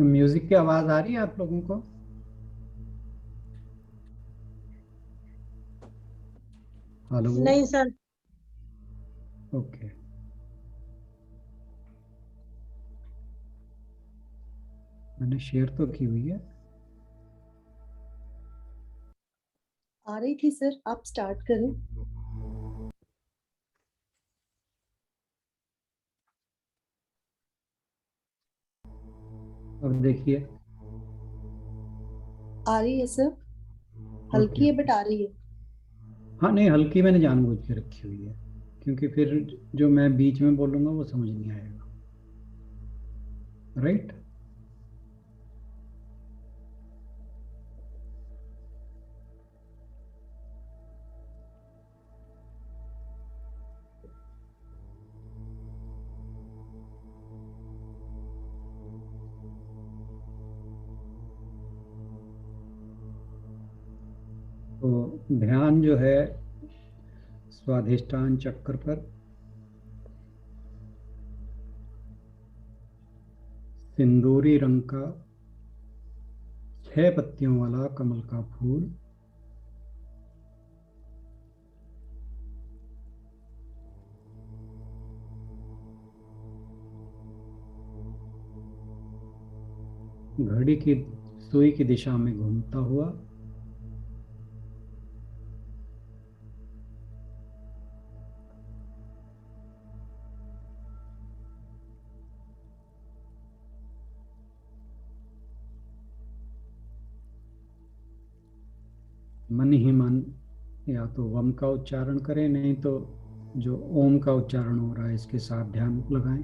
म्यूजिक की आवाज आ रही है आप लोगों को? हेलो। नहीं सर। ओके, मैंने शेयर तो की हुई है। आ रही थी सर, आप स्टार्ट करें। अब देखिए। आ रही है सर, ओके हल्की है बट ओके। आ रही है। हाँ नहीं, हल्की मैंने जानबूझ के रखी हुई है, क्योंकि फिर जो मैं बीच में बोलूंगा वो समझ नहीं आएगा। राइट। तो ध्यान जो है स्वाधिष्ठान चक्र पर सिंदूरी रंग का 6 पत्तियों वाला कमल का फूल घड़ी की सुई की दिशा में घूमता हुआ मन ही मन या तो वम का उच्चारण करें, नहीं तो जो ओम का उच्चारण हो रहा है इसके साथ ध्यान लगाएं।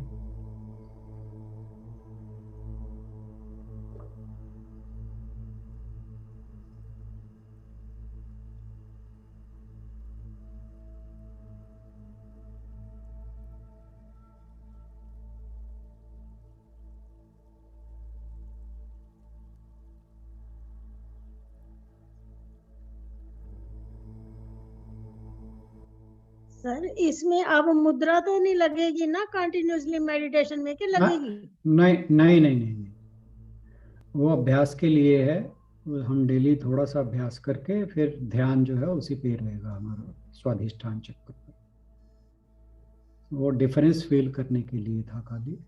सर इसमें अब मुद्रा तो नहीं लगेगी ना कंटिन्यूअसली मेडिटेशन में, कि लगेगी? नहीं नहीं नहीं नहीं नहीं, वो अभ्यास के लिए है। वो हम डेली थोड़ा सा अभ्यास करके फिर ध्यान जो है उसी पे रहेगा हमारा, स्वाधिष्ठान चक्र पर। वो डिफरेंस फील करने के लिए था खाली।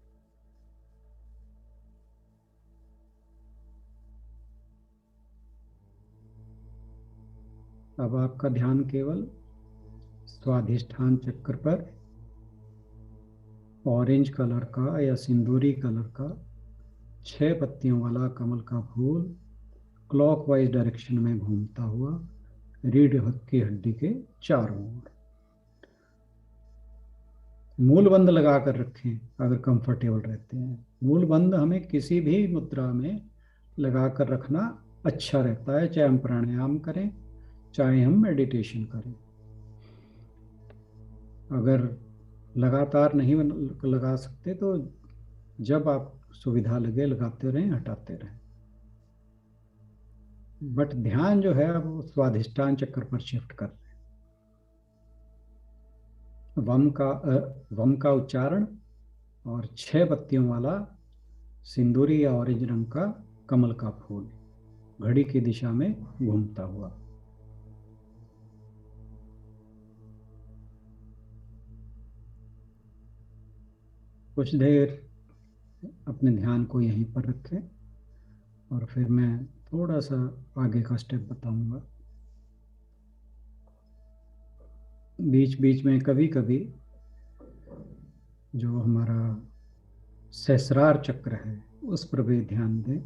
अब आपका ध्यान केवल स्वाधिष्ठान चक्र पर ऑरेंज कलर का या सिंदूरी कलर का 6 पत्तियों वाला कमल का फूल क्लॉकवाइज डायरेक्शन में घूमता हुआ रीढ़ की हड्डी के चारों ओर। मूल बंद लगा कर रखें अगर कंफर्टेबल रहते हैं। मूल बंद हमें किसी भी मुद्रा में लगा कर रखना अच्छा रहता है, चाहे हम प्राणायाम करें चाहे हम मेडिटेशन करें। अगर लगातार नहीं लगा सकते तो जब आप सुविधा लगे लगाते रहें, हटाते रहें। बट ध्यान जो है अब स्वाधिष्ठान चक्र पर शिफ्ट कर रहे हैं। वम का उच्चारण और 6 पत्तियों वाला सिंदूरी या ऑरेंज रंग का कमल का फूल घड़ी की दिशा में घूमता हुआ। कुछ देर अपने ध्यान को यहीं पर रखें और फिर मैं थोड़ा सा आगे का स्टेप बताऊंगा। बीच बीच में कभी कभी जो हमारा सहस्रार चक्र है उस पर भी ध्यान दें।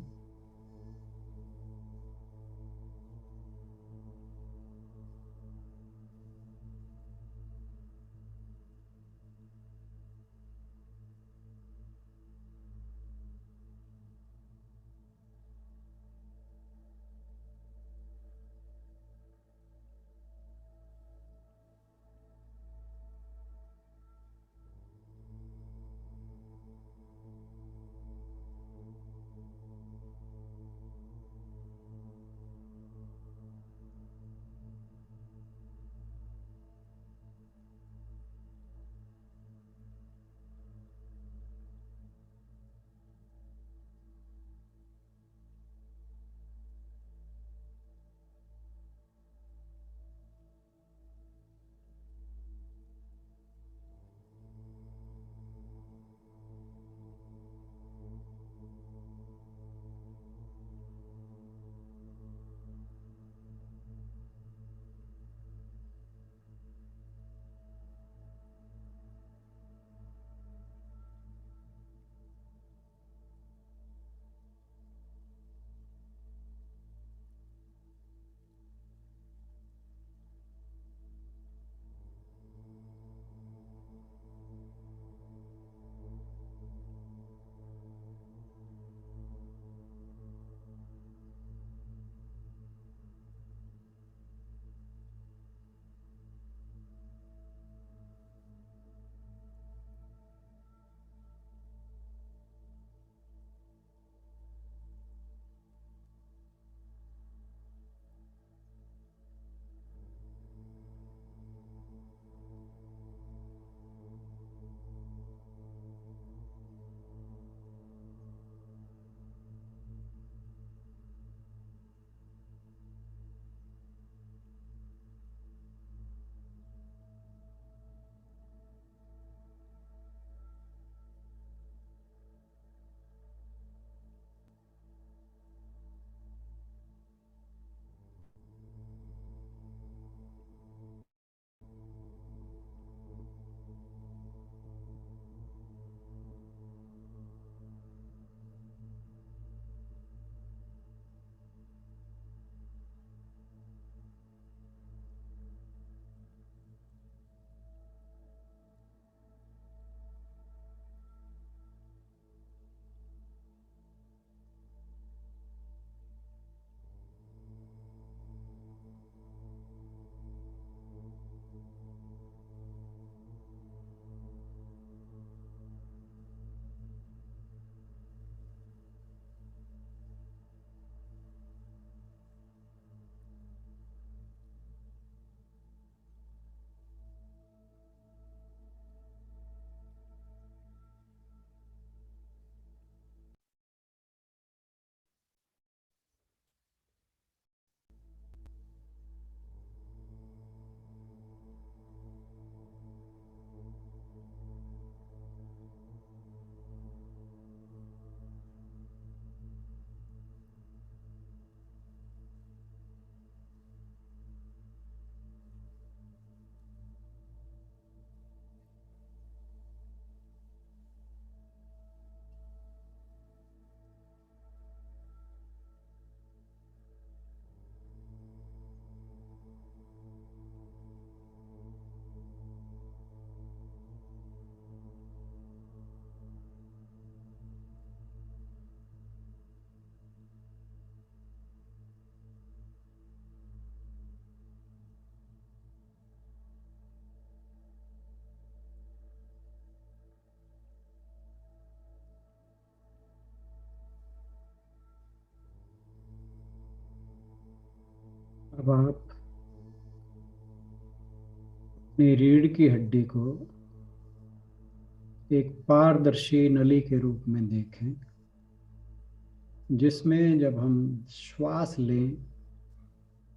अब आप अपनी रीढ़ की हड्डी को एक पारदर्शी नली के रूप में देखें, जिसमें जब हम श्वास लें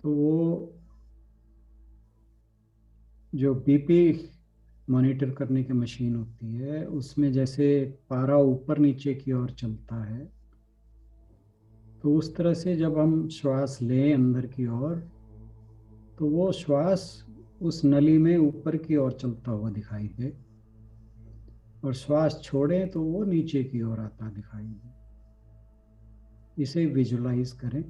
तो वो जो बीपी मॉनिटर करने की मशीन होती है उसमें जैसे पारा ऊपर नीचे की ओर चलता है, तो उस तरह से जब हम श्वास लें अंदर की ओर तो वो श्वास उस नली में ऊपर की ओर चलता हुआ दिखाई दे, और श्वास छोड़ें तो वो नीचे की ओर आता दिखाई दे। इसे विजुलाइज करें।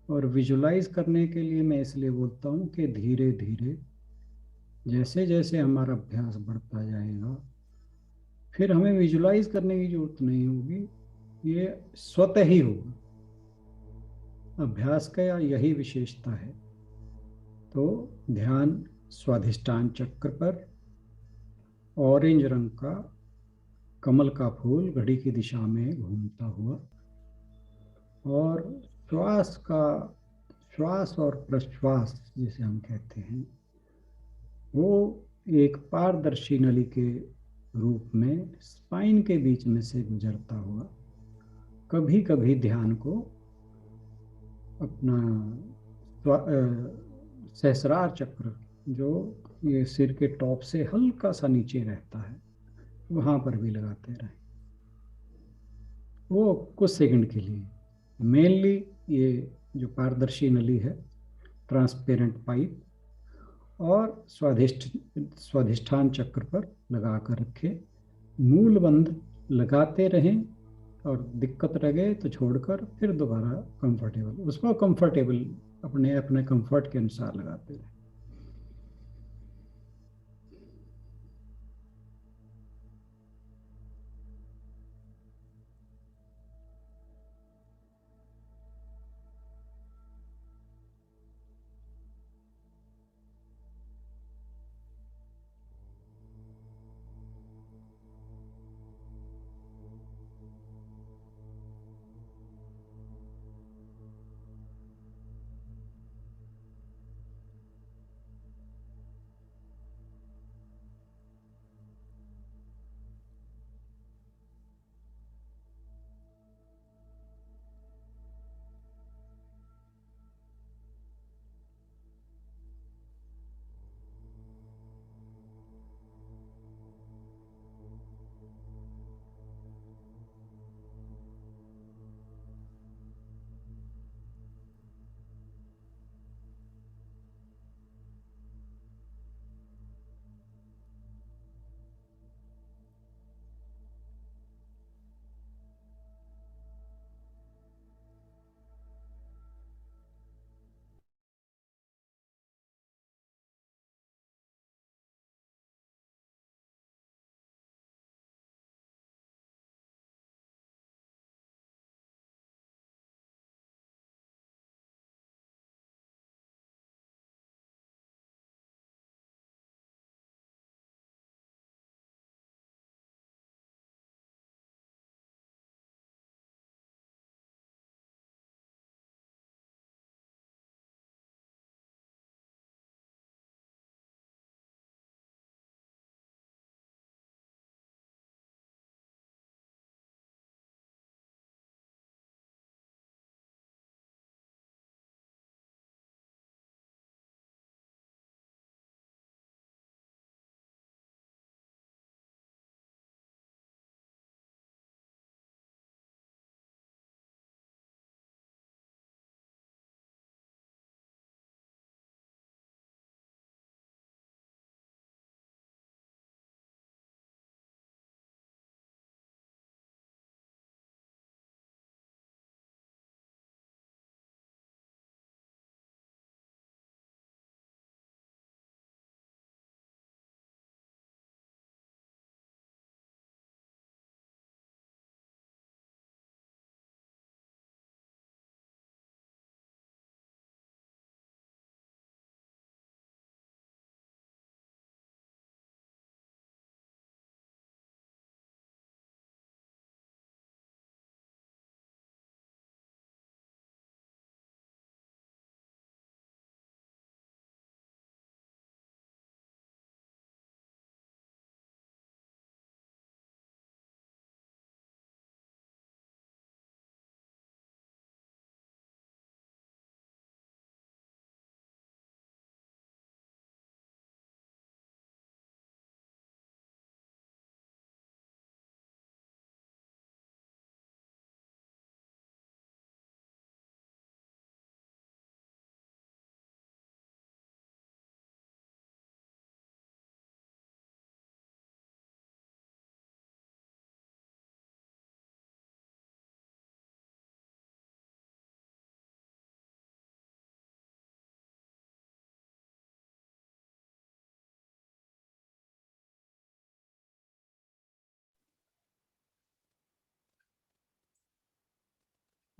और विजुलाइज करने के लिए मैं इसलिए बोलता हूँ कि धीरे धीरे जैसे जैसे हमारा अभ्यास बढ़ता जाएगा फिर हमें विजुलाइज करने की जरूरत नहीं होगी, ये स्वतः ही होगा। अभ्यास का यही विशेषता है। तो ध्यान स्वाधिष्ठान चक्र पर ऑरेंज रंग का कमल का फूल घड़ी की दिशा में घूमता हुआ, और श्वास और प्रश्वास जिसे हम कहते हैं वो एक पारदर्शी नली के रूप में स्पाइन के बीच में से गुजरता हुआ कभी कभी ध्यान को अपना सहस्रार चक्र, जो ये सिर के टॉप से हल्का सा नीचे रहता है, वहां पर भी लगाते रहें, वो कुछ सेकंड के लिए। मेनली ये जो पारदर्शी नली है, ट्रांसपेरेंट पाइप, और स्वाधिष्ठान चक्र पर लगा कर रखें। मूल बंद लगाते रहें, और दिक्कत रह गए तो छोड़कर फिर दोबारा कंफर्टेबल, उसको कंफर्टेबल अपने अपने कंफर्ट के अनुसार लगाते रहें।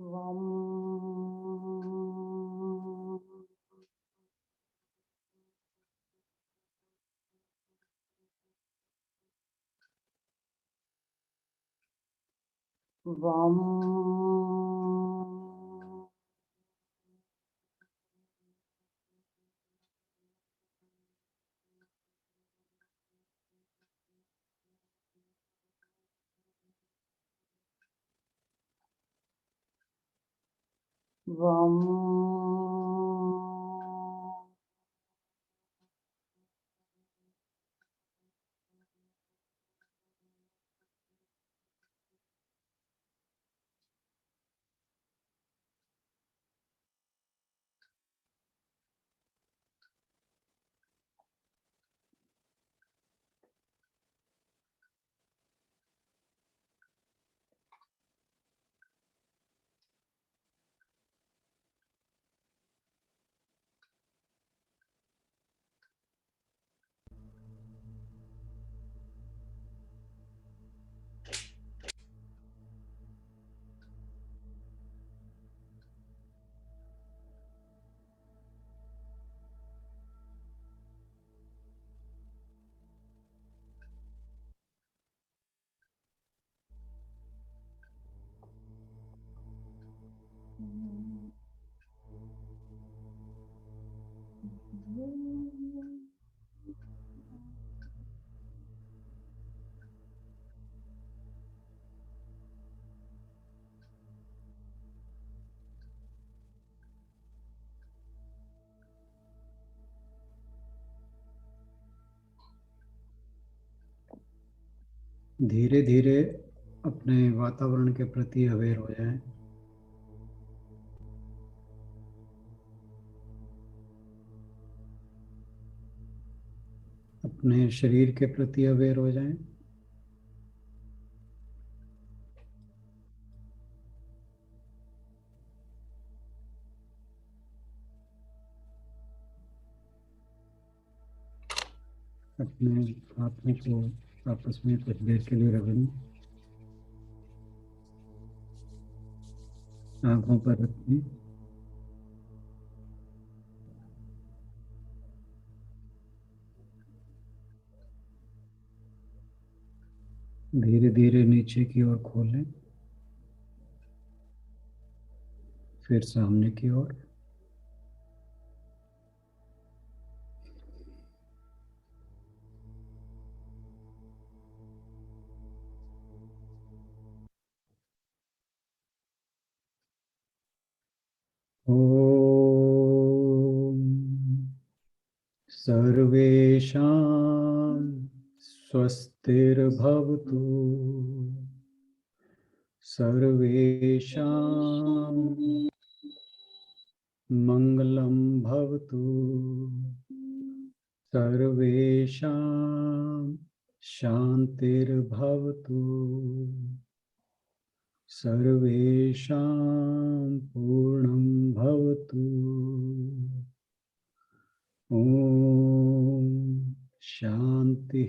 वम वम वम धीरे धीरे अपने वातावरण के प्रति अवेयर हो जाएं। अपने शरीर के प्रति अवेयर हो जाएं। अपने हाथों को आपस में कुछ देर के लिए रगड़ें। आंखों पर रखें। धीरे धीरे नीचे की ओर खोलें, फिर सामने की ओर। ओम सर्वेषां स्वस्तिर्भवतु। सर्वेषां मंगलं भवतु। सर्वेषां शान्तिर्भवतु। सर्वेषां पूर्णं भवतु। ओम शांति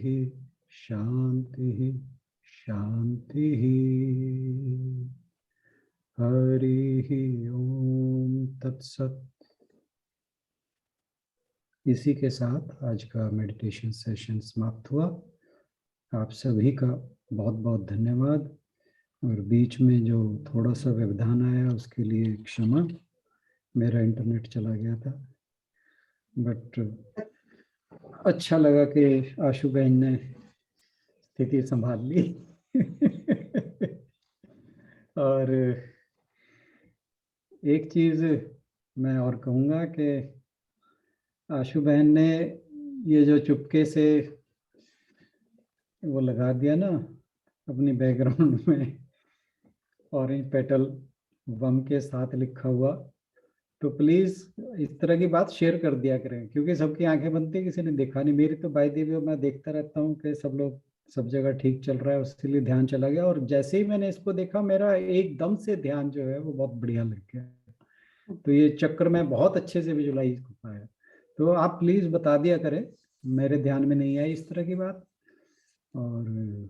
शांति शांति। हरि ओम तत्सत। इसी के साथ आज का मेडिटेशन सेशन समाप्त हुआ। आप सभी का बहुत बहुत धन्यवाद। और बीच में जो थोड़ा सा व्यवधान आया उसके लिए क्षमा। मेरा इंटरनेट चला गया था, बट अच्छा लगा कि आशु बहन ने स्थिति संभाल ली। और एक चीज मैं और कहूँगा कि आशु बहन ने ये जो चुपके से वो लगा दिया ना अपनी बैकग्राउंड में ऑरेंज पेटल वम के साथ लिखा हुआ, तो प्लीज इस तरह की बात शेयर कर दिया करें, क्योंकि सबकी आंखें बनती है, किसी ने देखा नहीं। मेरी तो बाय द वे मैं देखता रहता हूँ कि सब लोग सब जगह ठीक चल रहा है, उसके लिए ध्यान चला गया। और जैसे ही मैंने इसको देखा मेरा एकदम से ध्यान जो है वो बहुत बढ़िया लग गया। तो ये चक्र में बहुत अच्छे से विजुलाइज हो पाया। तो आप प्लीज बता दिया करें, मेरे ध्यान में नहीं आई इस तरह की बात। और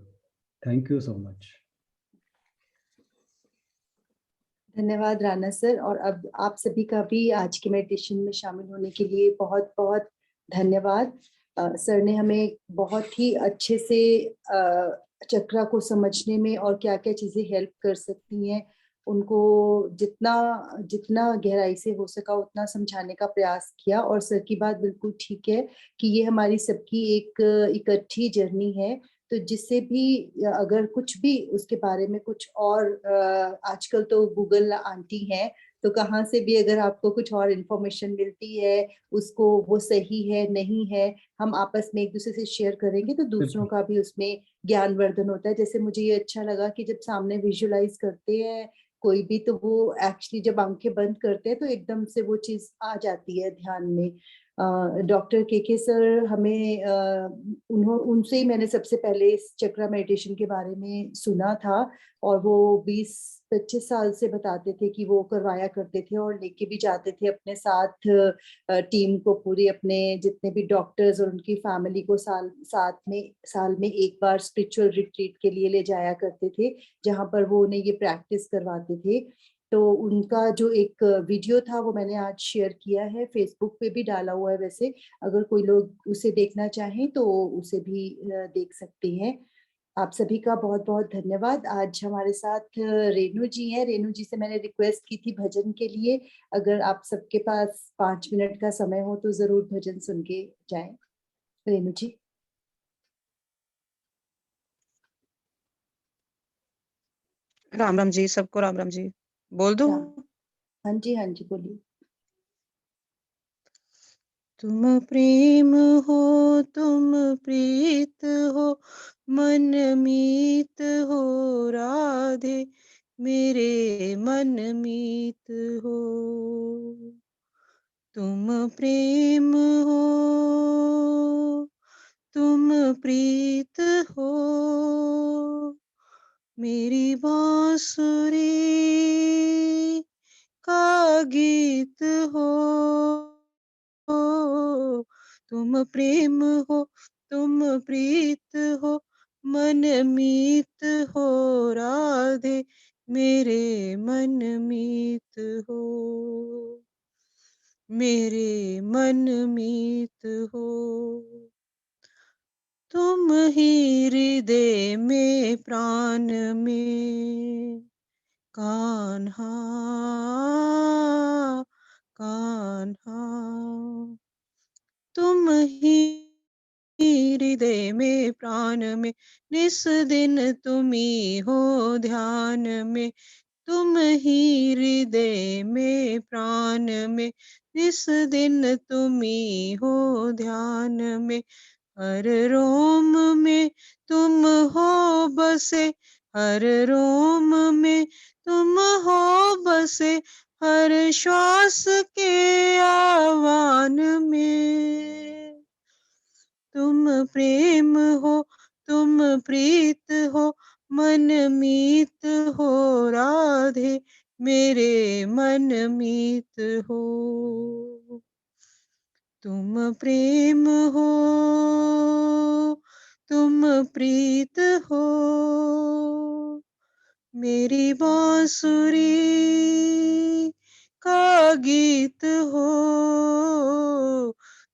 थैंक यू सो मच। धन्यवाद राणा सर, और अब आप सभी का भी आज के मेडिटेशन में शामिल होने के लिए बहुत बहुत धन्यवाद। सर ने हमें बहुत ही अच्छे से चक्रा को समझने में और क्या क्या चीजें हेल्प कर सकती हैं उनको जितना जितना गहराई से हो सका उतना समझाने का प्रयास किया। और सर की बात बिल्कुल ठीक है कि ये हमारी सबकी एक इकट्ठी जर्नी है। तो जिससे भी अगर कुछ भी उसके बारे में कुछ और आजकल तो गूगल आंटी है, तो कहाँ से भी अगर आपको कुछ और इन्फॉर्मेशन मिलती है उसको वो सही है नहीं है हम आपस में एक दूसरे से शेयर करेंगे तो दूसरों बिल्कुल। का भी उसमें ज्ञानवर्धन होता है। जैसे मुझे ये अच्छा लगा कि जब सामने विजुअलाइज करते हैं कोई भी तो वो एक्चुअली जब आंखें बंद करते हैं तो एकदम से वो चीज आ जाती है ध्यान में। डॉक्टर के सर हमें उनसे ही मैंने सबसे पहले इस चक्रा मेडिटेशन के बारे में सुना था। और वो 20-25 साल से बताते थे कि वो करवाया करते थे और लेके भी जाते थे अपने साथ टीम को पूरी, अपने जितने भी डॉक्टर्स और उनकी फैमिली को साल में एक बार स्पिरिचुअल रिट्रीट के लिए ले जाया करते थे जहां पर वो उन्हें ये प्रैक्टिस करवाते थे। तो उनका जो एक वीडियो था वो मैंने आज शेयर किया है, फेसबुक पे भी डाला हुआ है वैसे, अगर कोई लोग उसे देखना चाहें तो उसे भी देख सकते हैं। आप सभी का बहुत बहुत धन्यवाद। आज हमारे साथ रेणु जी हैं। रेणु जी से मैंने रिक्वेस्ट की थी भजन के लिए, अगर आप सबके पास 5 मिनट का समय हो तो जरूर भजन सुन के जाएं। रेणु जी। राम राम जी, सबको राम राम जी। बोल दो। राम। हाँ जी, हाँ जी, बोलिए। तुम प्रेम हो, तुम प्रीत हो, मन मीत हो राधे, मेरे मन मीत हो। तुम प्रेम हो, तुम प्रीत हो, मेरी बांसुरी का गीत हो। तुम प्रेम हो, तुम प्रीत हो, मन मीत हो राधे, मेरे मन मीत हो, मेरे मन मीत हो। तुम ही हृदय में प्राण में, कान्हा कान्हा। तुम ही हृदय में प्राण में, निस दिन तुम्ही हो ध्यान में। तुम ही हृदय में प्राण में, निस दिन तुम्ही हो ध्यान में। हर रोम में तुम हो बसे, हर रोम में तुम हो बसे, हर श्वास के आह्वान में। तुम प्रेम हो, तुम प्रीत हो, मन मीत हो राधे, मेरे मन मीत हो। तुम प्रेम हो, तुम प्रीत हो, मेरी बांसुरी का गीत हो।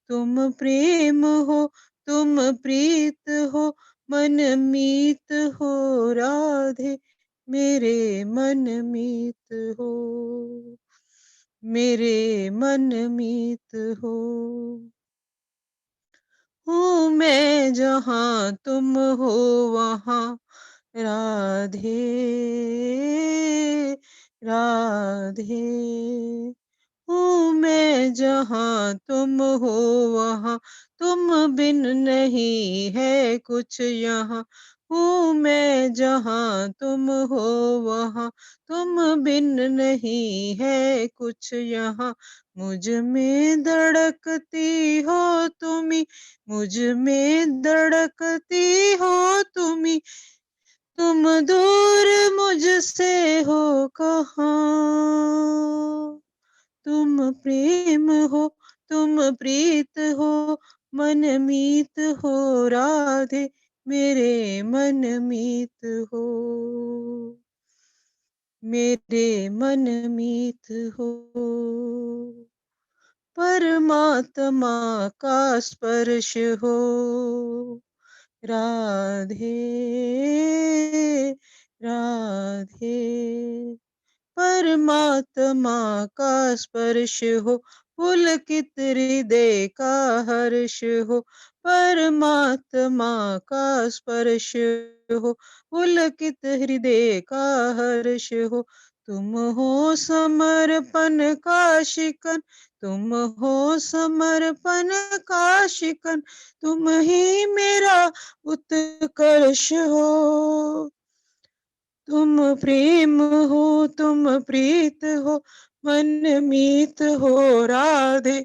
तुम प्रेम हो, तुम प्रीत हो, मन मीत हो राधे, मेरे मन मीत हो, मेरे मन मीत हो। हूँ मैं जहाँ तुम हो वहाँ, राधे राधे। हूँ मैं जहाँ तुम हो वहाँ, तुम बिन नहीं है कुछ यहाँ। हूँ मैं जहाँ तुम हो वहाँ, तुम बिन नहीं है कुछ यहाँ। मुझ में धड़कती हो तुम्ही, मुझ में धड़कती हो तुम्ही, तुम दूर मुझसे हो कहाँ। तुम प्रेम हो, तुम प्रीत हो, मन मीत हो राधे, मेरे मन मीत हो। मेरे मन मीत हो। परमात्मा का स्पर्श हो, राधे राधे। परमात्मा का स्पर्श हो, पुलकित हृदय का हर्ष हो। परमात्मा का स्पर्श हो, पुलकित हृदय का हर्ष हो। तुम हो समर्पण का शिकन, तुम हो समर्पण का शिकन, तुम ही मेरा उत्कर्ष हो। तुम प्रेम हो, तुम प्रीत हो, मन मीत हो, राधे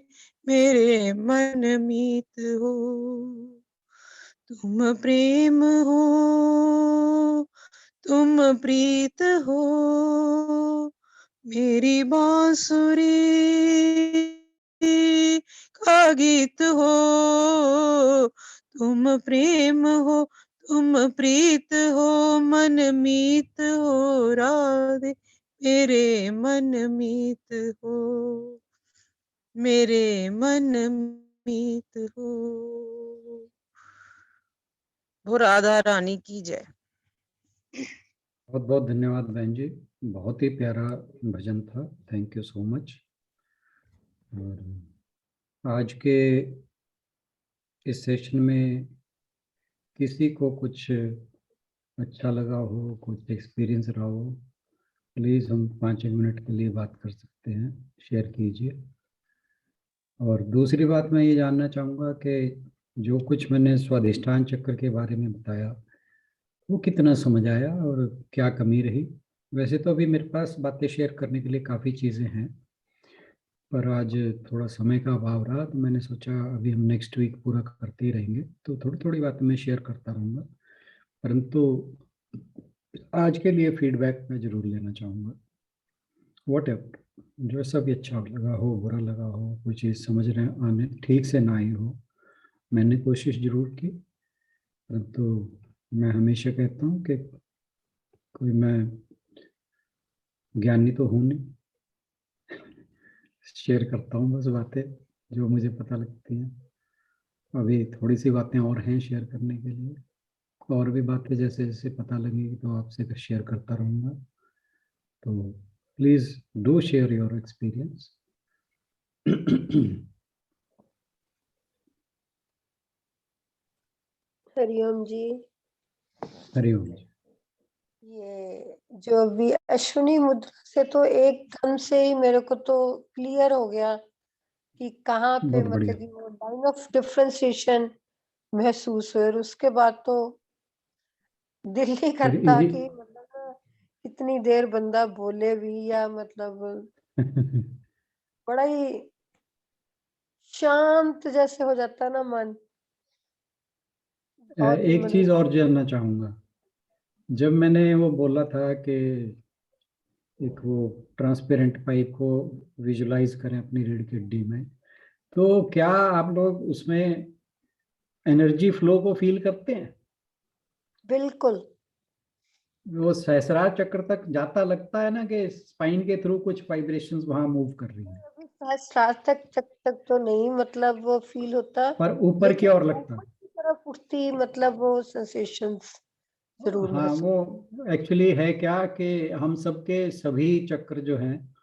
मेरे मन मीत हो। तुम प्रेम हो, तुम प्रीत हो, मेरी बांसुरी का गीत हो। तुम प्रेम हो, तुम प्रीत हो, मन मीत हो, राधे मेरे मन मीत हो, मेरे मन मीत हो। वो राधा रानी की जय। बहुत बहुत धन्यवाद बहन जी, बहुत ही प्यारा भजन था, थैंक यू सो मच। और आज के इस सेशन में किसी को कुछ अच्छा लगा हो, कुछ एक्सपीरियंस रहा हो, प्लीज़ हम 5 मिनट के लिए बात कर सकते हैं, शेयर कीजिए। और दूसरी बात मैं ये जानना चाहूँगा कि जो कुछ मैंने स्वाधिष्ठान चक्र के बारे में बताया वो कितना समझ आया और क्या कमी रही। वैसे तो अभी मेरे पास बातें शेयर करने के लिए काफ़ी चीज़ें हैं, पर आज थोड़ा समय का अभाव रहा तो मैंने सोचा अभी हम नेक्स्ट वीक पूरा करते ही रहेंगे, तो थोड़ी थोड़ी बातें मैं शेयर करता रहूँगा। परंतु आज के लिए फीडबैक मैं ज़रूर लेना चाहूँगा। वॉट एवर, जो सब अच्छा लगा हो, बुरा लगा हो, कोई चीज़ समझ रहे आने ठीक से ना आई हो, मैंने कोशिश ज़रूर की। परंतु मैं हमेशा कहता हूँ कि कोई मैं ज्ञानी तो हूँ नहीं, शेयर करता हूँ बस बातें जो मुझे पता लगती हैं। अभी थोड़ी सी बातें और हैं शेयर करने के लिए, और भी बातें जैसे जैसे पता लगेगी तो आपसे शेयर करता रहूँगा। तो please do share your experience. Hari Om ji. Hari Om. ये जो अभी अश्विनी मुद्रा से तो एकदम से ही मेरे को तो क्लियर हो गया कि कहाँ पे बहुत बढ़िया। मतलब वो लाइन ऑफ डिफरेंशिएशन महसूस हुए। और उसके बाद तो दिल नहीं करता इन्हीं कि मतलब ना इतनी देर बंदा बोले भी, या मतलब बड़ा ही शांत जैसे हो जाता है ना मन। बहुत एक चीज़ मतलब और जानना चाहूँगा, जब मैंने वो बोला था कि एक वो ट्रांसपेरेंट पाइप को विजुलाइज करें अपनी रीढ़ की हड्डी में, तो क्या आप लोग उसमें एनर्जी फ्लो को फील करते हैं? बिल्कुल वो सहस्रार चक्र तक जाता लगता है ना कि स्पाइन के थ्रू कुछ वाइब्रेशंस वहां मूव कर रही हैं, अभी सहस्त्रार तक तो नहीं मतलब वो फील होता, पर ऊपर की लेकिन ओर लगता ऊपर है। की तरफ उठती मतलब वो सेंसेशंस जरूर हाँ, महसूस। वो एक्चुअली है क्या कि हम सबके सभी चक्र जो हैं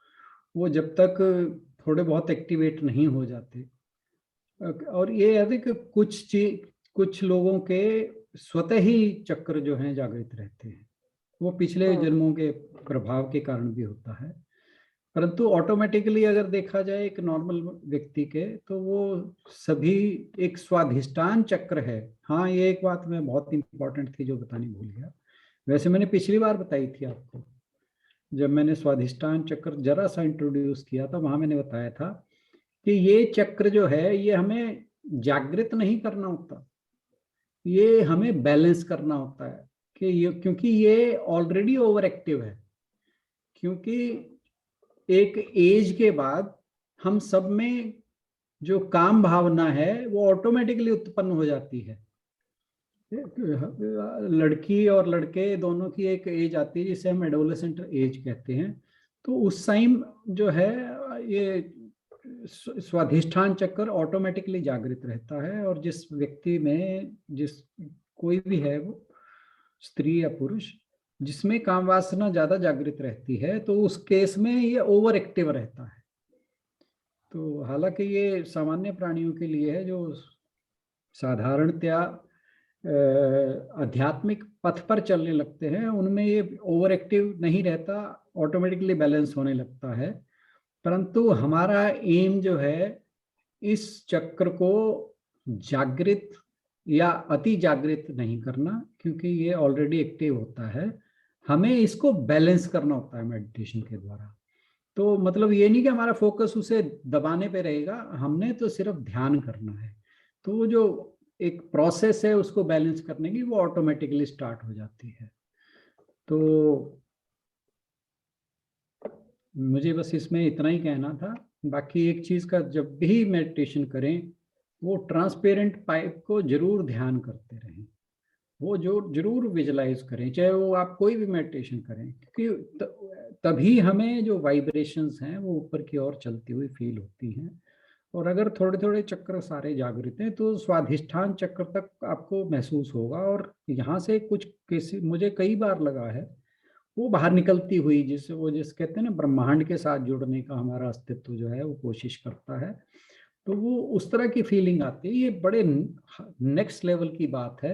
वो जब तक थोड़े बहुत एक्टिवेट नहीं हो जाते, और ये है कि कुछ लोगों के स्वतः ही चक्र जो हैं जागृत रहते हैं, वो पिछले जन्मों के प्रभाव के कारण भी होता है। परंतु ऑटोमेटिकली अगर देखा जाए एक नॉर्मल व्यक्ति के, तो वो सभी एक स्वाधिष्ठान चक्र है। हाँ, ये एक बात मैं बहुत इंपॉर्टेंट थी जो बतानी भूल गया, वैसे मैंने पिछली बार बताई थी आपको, जब मैंने स्वाधिष्ठान चक्र जरा सा इंट्रोड्यूस किया था, वहां मैंने बताया था कि ये चक्र जो है ये हमें जागृत नहीं करना होता, ये हमें बैलेंस करना होता है। कि ये क्योंकि ये ऑलरेडी ओवर एक्टिव है, क्योंकि एक एज के बाद हम सब में जो काम भावना है वो ऑटोमेटिकली उत्पन्न हो जाती है, लड़की और लड़के दोनों की एक एज आती है जिसे हम एडोलेसेंट एज कहते हैं। तो उस टाइम जो है ये स्वाधिष्ठान चक्र ऑटोमेटिकली जागृत रहता है, और जिस व्यक्ति में जिस कोई भी है वो स्त्री या पुरुष जिसमें काम वासना ज्यादा जागृत रहती है तो उस केस में ये ओवर एक्टिव रहता है। तो हालांकि ये सामान्य प्राणियों के लिए है जो साधारणतया आध्यात्मिक पथ पर चलने लगते हैं, उनमें ये ओवर एक्टिव नहीं रहता, ऑटोमेटिकली बैलेंस होने लगता है। परंतु हमारा एम जो है इस चक्र को जागृत या अति जागृत नहीं करना, क्योंकि ये ऑलरेडी एक्टिव होता है, हमें इसको बैलेंस करना होता है मेडिटेशन के द्वारा। तो मतलब ये नहीं कि हमारा फोकस उसे दबाने पे रहेगा, हमने तो सिर्फ ध्यान करना है। तो वो जो एक प्रोसेस है उसको बैलेंस करने की, वो ऑटोमेटिकली स्टार्ट हो जाती है। तो मुझे बस इसमें इतना ही कहना था। बाकी एक चीज का, जब भी मेडिटेशन करें वो ट्रांसपेरेंट पाइप को जरूर ध्यान करते रहें, वो जो जरूर विजुलाइज करें, चाहे वो आप कोई भी मेडिटेशन करें, क्योंकि तभी हमें जो वाइब्रेशंस हैं वो ऊपर की ओर चलती हुई फील होती हैं। और अगर थोड़े थोड़े चक्र सारे जागृत हैं तो स्वाधिष्ठान चक्र तक आपको महसूस होगा, और यहाँ से कुछ किसी मुझे कई बार लगा है वो बाहर निकलती हुई, जिस कहते हैं ना ब्रह्मांड के साथ जुड़ने का हमारा अस्तित्व जो है वो कोशिश करता है, तो वो उस तरह की फीलिंग आती है। ये बड़े नेक्स्ट लेवल की बात है।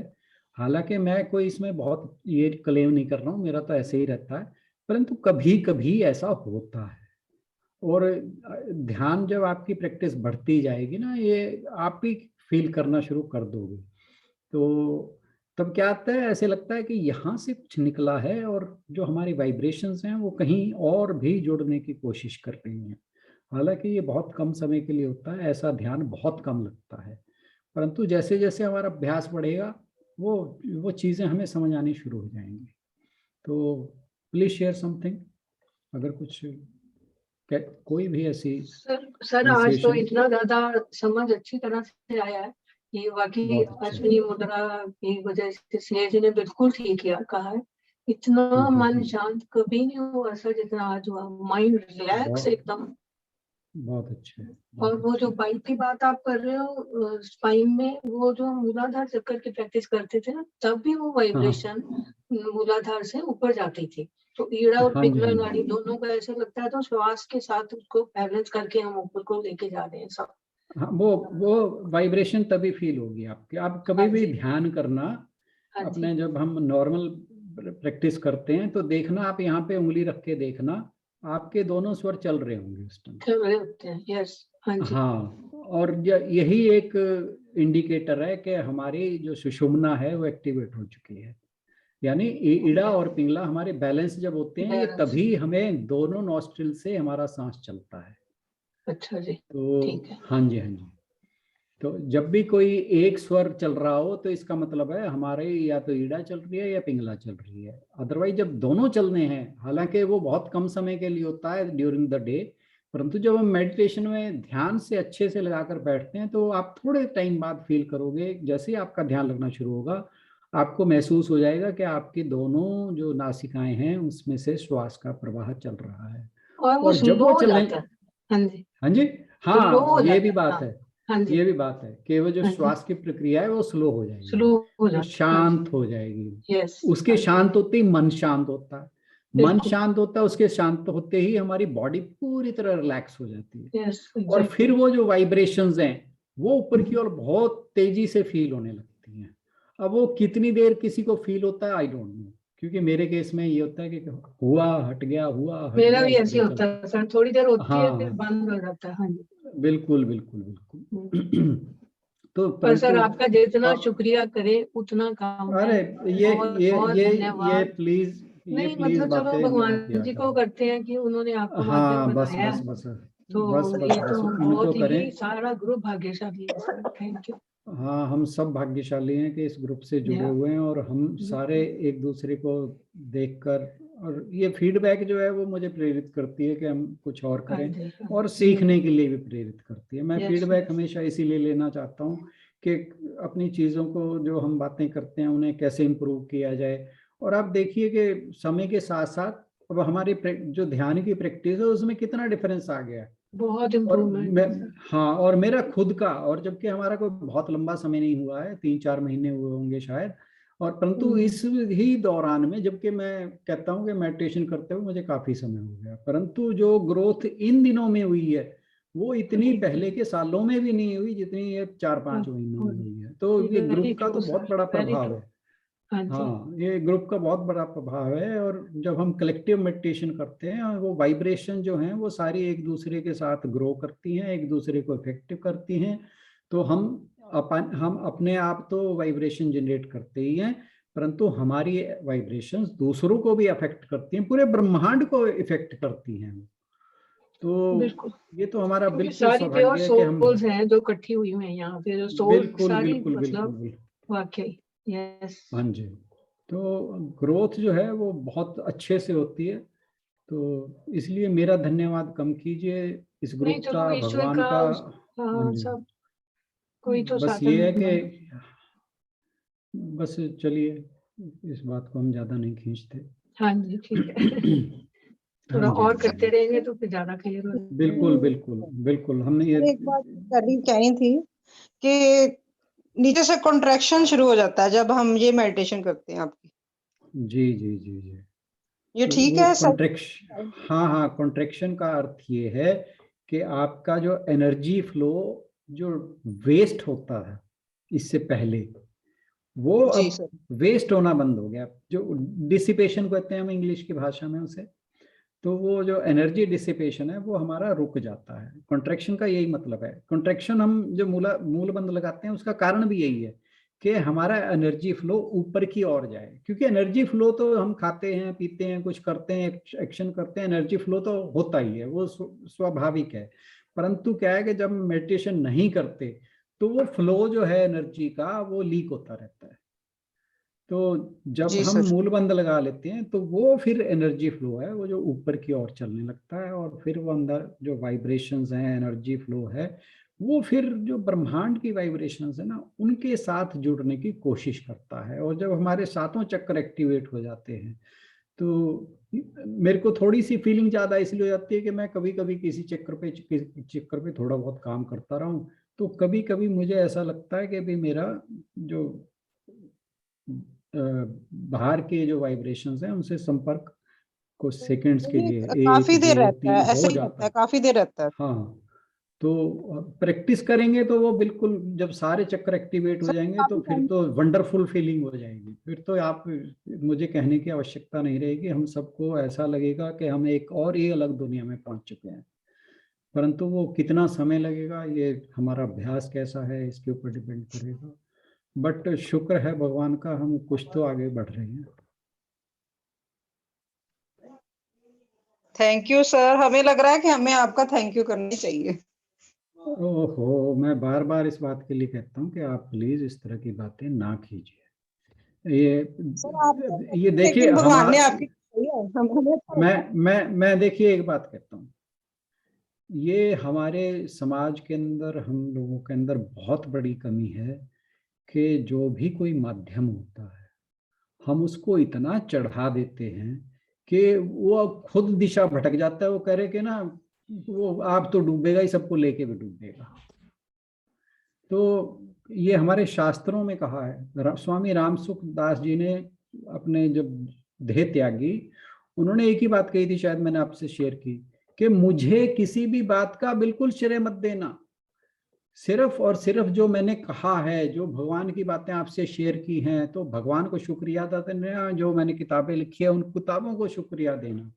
हालांकि मैं कोई इसमें बहुत ये क्लेम नहीं कर रहा हूँ, मेरा तो ऐसे ही रहता है, परंतु कभी कभी ऐसा होता है। और ध्यान जब आपकी प्रैक्टिस बढ़ती जाएगी ना, ये आप भी फील करना शुरू कर दोगे, तो तब क्या आता है, ऐसे लगता है कि यहाँ से कुछ निकला है और जो हमारी वाइब्रेशंस हैं वो कहीं और भी जुड़ने की कोशिश कर रही हैं। हालांकि ये बहुत कम समय के लिए होता है, ऐसा ध्यान बहुत कम लगता है, परंतु जैसे जैसे हमारा अभ्यास बढ़ेगा वो चीज़ें हमें समझ आनी शुरू हो जाएंगी। तो प्लीज शेयर समथिंग, अगर कुछ कोई भी ऐसी सर आज तो इतना ज्यादा समझ अच्छी तरह से आया है कि वाकई अश्विनी मुद्रा की वजह से स्नेह जी ने बिल्कुल ठीक किया कहा है। इतना मन शांत कभी नहीं हुआ सर जितना आज हुआ, माइंड रिलैक्स एकदम। बहुत अच्छा है। और वो जो बाइक की बात आप कर रहे हो स्पाइन में, वो जो मूलाधार चक्कर की प्रैक्टिस करते थे ना, तब भी वो वाइब्रेशन मूलाधार से ऊपर जाती थी। तो ईड़ा और पिंगला नाड़ी दोनों को ऐसे लगता है तो श्वास के साथ उसको बैलेंस करके हम ऊपर को लेके जा रहे हैं सब। हाँ, वो वाइब्रेशन तभी फील होगी आपकी। आप कभी भी ध्यान करना अपने, जब हम नॉर्मल प्रैक्टिस करते हैं तो देखना, आप यहाँ पे उंगली रख के देखना, आपके दोनों स्वर चल रहे होंगे उस टाइम। चल रहे होते हैं, यस। हाँ, और यही एक इंडिकेटर है कि हमारी जो सुषुम्ना है वो एक्टिवेट हो चुकी है। यानी ईड़ा और पिंगला हमारे बैलेंस जब होते हैं, ये तभी हमें दोनों नॉस्ट्रिल से हमारा सांस चलता है। अच्छा जी, तो ठीक है। हाँ जी, हाँ जी। तो जब भी कोई एक स्वर चल रहा हो तो इसका मतलब है हमारे या तो ईड़ा चल रही है या पिंगला चल रही है। अदरवाइज जब दोनों चलने हैं, हालांकि वो बहुत कम समय के लिए होता है ड्यूरिंग द डे, परंतु जब हम मेडिटेशन में ध्यान से अच्छे से लगाकर बैठते हैं तो आप थोड़े टाइम बाद फील करोगे, जैसे ही आपका ध्यान लगना शुरू होगा आपको महसूस हो जाएगा कि आपकी दोनों जो नासिकाएं हैं उसमें से श्वास का प्रवाह चल रहा है। और जब वो चलने, हाँ जी, हाँ, ये भी बात है, ये भी बात है कि वो जो श्वास की प्रक्रिया है वो स्लो हो जाएगी, स्लो हो जाएगी, शांत हो जाएगी। यस। उसके शांत होते ही मन शांत होता है, मन शांत होता है, उसके शांत होते ही हमारी बॉडी पूरी तरह रिलैक्स हो जाती है। yes, exactly. और फिर वो जो वाइब्रेशंस हैं वो ऊपर की ओर बहुत तेजी से फील होने लगती हैं। अब वो कितनी देर किसी को फील होता है आई डोंट नो, क्योंकि मेरे केस में ये होता है कि हुआ हट गया, हुआ हट मेरा गया, भी ऐसे होता है सर, थोड़ी देर होती है फिर बंद हो जाता है। हाँ जी, बिल्कुल बिल्कुल बिल्कुल। तो पर सर आपका जितना शुक्रिया करे उतना काम है। अरे ये प्लीज, नहीं मतलब चलो भगवान जी को करते हैं कि उन्होंने आपको माध्यम बनाया है, तो ये तो बहुत ही सारा ग्रुप भाग्यशाली है सर। Thank you. हाँ, हम सब भाग्यशाली हैं कि इस ग्रुप से जुड़े हुए हैं, और हम सारे एक दूसरे को देखकर, और ये फीडबैक जो है वो मुझे प्रेरित करती है कि हम कुछ और करें, और सीखने के लिए भी प्रेरित करती है। मैं फीडबैक हमेशा इसीलिए लेना चाहता हूँ कि अपनी चीज़ों को जो हम बातें करते हैं उन्हें कैसे इम्प्रूव किया जाए। और आप देखिए कि समय के साथ साथ अब हमारी जो ध्यान की प्रैक्टिस है उसमें कितना डिफरेंस आ गया है। बहुत और इम्प्रूवमेंट है सर। हाँ, और मेरा खुद का, और जबकि हमारा कोई बहुत लंबा समय नहीं हुआ है, 3-4 महीने हुए होंगे शायद, और परंतु इस ही दौरान में, जबकि मैं कहता हूँ कि मेडिटेशन करते हुए मुझे काफी समय हो गया, परंतु जो ग्रोथ इन दिनों में हुई है वो इतनी पहले के सालों में भी नहीं हुई जितनी ये 4-5 महीनों में हुई है। तो ये ग्रुप का तो बहुत बड़ा प्रभाव है। हाँ, ये ग्रुप का बहुत बड़ा प्रभाव है। और जब हम कलेक्टिव मेडिटेशन करते हैं, वो वाइब्रेशन जो हैं वो सारी एक दूसरे के साथ ग्रो करती हैं, एक दूसरे को इफेक्टिव करती हैं। तो हम अपने आप तो वाइब्रेशन जनरेट करते ही हैं, परंतु हमारी वाइब्रेशंस दूसरों को भी अफेक्ट करती हैं, पूरे ब्रह्मांड को इफेक्ट करती हैं। तो बिल्कुल, ये तो हमारा बिल्कुल सारी प्योर सौभाग्य है कि हम सोल्स हैं जो इकट्ठी हुई हुई हैं यहाँ पे, जो सोल बिल्कुल सारी बिल्कुल मतलब बिल्कुल वाकई। यस। हाँ जी। तो ग्रोथ जो है वो बहुत अच्छे से होती है। तो इसलिए मेरा धन्यवाद कम कीजिए इस नहीं ग्रुप चलो, का, ईश्वर भगवान का का। हाँ हाँ, जी। सब कोई तो बस साधन ये है बना। कि बस चलिए, इस बात को हम ज्यादा नहीं खींचते। हाँ जी, ठीक है। थोड़ा हाँ जी, और हाँ करते जी। रहेंगे तो फिर ज्यादा क्लियर हो जाएगा। बिल्कुल बिल्कुल बिल्कुल, हमने ये एक बात कहनी थी कि नीचे से कॉन्ट्रैक्शन शुरू हो जाता है जब हम ये मेडिटेशन करते हैं आपकी। जी जी जी जी। ये तो ठीक वो है सर? कॉन्ट्रैक्शन, हाँ हाँ, कॉन्ट्रैक्शन का अर्थ ये है कि आपका जो एनर्जी फ्लो जो वेस्ट होता है इससे पहले, वो जी अब सर। वेस्ट होना बंद हो गया। जो डिसिपेशन कहते हैं हम इंग्लिश की भाषा में उसे, तो वो जो एनर्जी डिसिपेशन है वो हमारा रुक जाता है। कॉन्ट्रैक्शन का यही मतलब है। कॉन्ट्रैक्शन हम जो मूल बंद लगाते हैं उसका कारण भी यही है कि हमारा एनर्जी फ्लो ऊपर की ओर जाए। क्योंकि एनर्जी फ्लो तो हम खाते हैं, पीते हैं, कुछ करते हैं, एक्शन करते हैं, एनर्जी फ्लो तो होता ही है, वो स्वाभाविक है। परंतु क्या है कि जब मेडिटेशन नहीं करते तो वो फ्लो जो है एनर्जी का वो लीक होता रहता है। तो जब जी हम सर। मूल बंद लगा लेते हैं तो वो फिर एनर्जी फ्लो है वो जो ऊपर की ओर चलने लगता है, और फिर वो अंदर जो वाइब्रेशंस हैं, एनर्जी फ्लो है, वो फिर जो ब्रह्मांड की वाइब्रेशंस है ना उनके साथ जुड़ने की कोशिश करता है। और जब हमारे सातों चक्र एक्टिवेट हो जाते हैं तो मेरे को थोड़ी सी फीलिंग ज्यादा इसलिए हो जाती है कि मैं कभी कभी किसी चक्कर पे थोड़ा बहुत काम करता रहा हूँ, तो कभी कभी मुझे ऐसा लगता है कि भी मेरा जो बाहर के जो वाइब्रेशंस हैं उनसे संपर्क को सेकंड्स के ये लिए काफी 1 देर 2 रहता 3 है, ऐसे हो ही रहता जाता है, है। काफी देर रहता है। हाँ, तो प्रैक्टिस करेंगे तो वो बिल्कुल, जब सारे चक्र एक्टिवेट हो सर जाएंगे काफी तो फिर टाइम। तो वंडरफुल फीलिंग हो जाएगी। फिर तो आप मुझे कहने की आवश्यकता नहीं रहेगी, हम सबको ऐसा लगेगा कि हम एक और ही अलग दुनिया में पहुंच चुके हैं। परंतु वो कितना समय लगेगा, ये हमारा अभ्यास कैसा है इसके ऊपर डिपेंड करेगा। बट शुक्र है भगवान का, हम कुछ तो आगे बढ़ रहे हैं। थैंक यू सर, हमें लग रहा है कि हमें आपका थैंक यू करना चाहिए। ओहो, मैं बार बार इस बात के लिए कहता हूँ कि आप प्लीज इस तरह की बातें ना कीजिए। सर आप ये एक देखिए दिन भगवान ने हमारा, आपकी की है, हमें अच्छा लगता है। मैं देखिए एक बात कहता हूँ, ये हमारे समाज के अंदर, हम लोगों के अंदर बहुत बड़ी कमी है कि जो भी कोई माध्यम होता है हम उसको इतना चढ़ा देते हैं कि वो खुद दिशा भटक जाता है। वो कह रहे कि ना, वो आप तो डूबेगा ही, सबको लेके भी डूबेगा। तो ये हमारे शास्त्रों में कहा है। स्वामी रामसुख दास जी ने अपने जब देह त्यागी, उन्होंने एक ही बात कही थी, शायद मैंने आपसे शेयर की, कि मुझे किसी भी बात का बिल्कुल श्रेय मत देना। सिर्फ और सिर्फ जो मैंने कहा है, जो भगवान की बातें आपसे शेयर की हैं, तो भगवान को शुक्रिया अदा देना। जो मैंने किताबें लिखी है उन किताबों को शुक्रिया देना,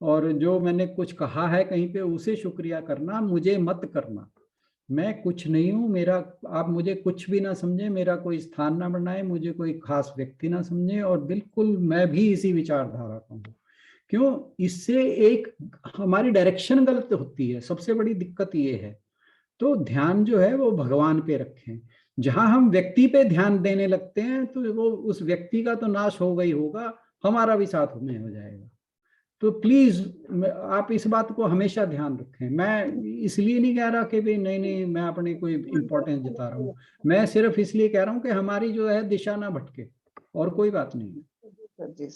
और जो मैंने कुछ कहा है कहीं पे उसे शुक्रिया करना, मुझे मत करना। मैं कुछ नहीं हूँ, मेरा, आप मुझे कुछ भी ना समझे, मेरा कोई स्थान ना बनाए, मुझे कोई खास व्यक्ति ना समझे, और बिल्कुल मैं भी इसी विचारधारा का हूँ। क्यों? इससे एक हमारी डायरेक्शन गलत होती है, सबसे बड़ी दिक्कत ये है। तो ध्यान जो है वो भगवान पे रखें। जहां हम व्यक्ति पे ध्यान देने लगते हैं तो वो उस व्यक्ति का तो नाश होगा ही होगा, हमारा भी साथ में हो जाएगा। तो प्लीज आप इस बात को हमेशा ध्यान रखें। मैं इसलिए नहीं कह रहा कि भाई नहीं मैं अपनी कोई इंपॉर्टेंस जता रहा हूँ, मैं सिर्फ इसलिए कह रहा हूँ कि हमारी जो है दिशा ना भटके, और कोई बात नहीं है।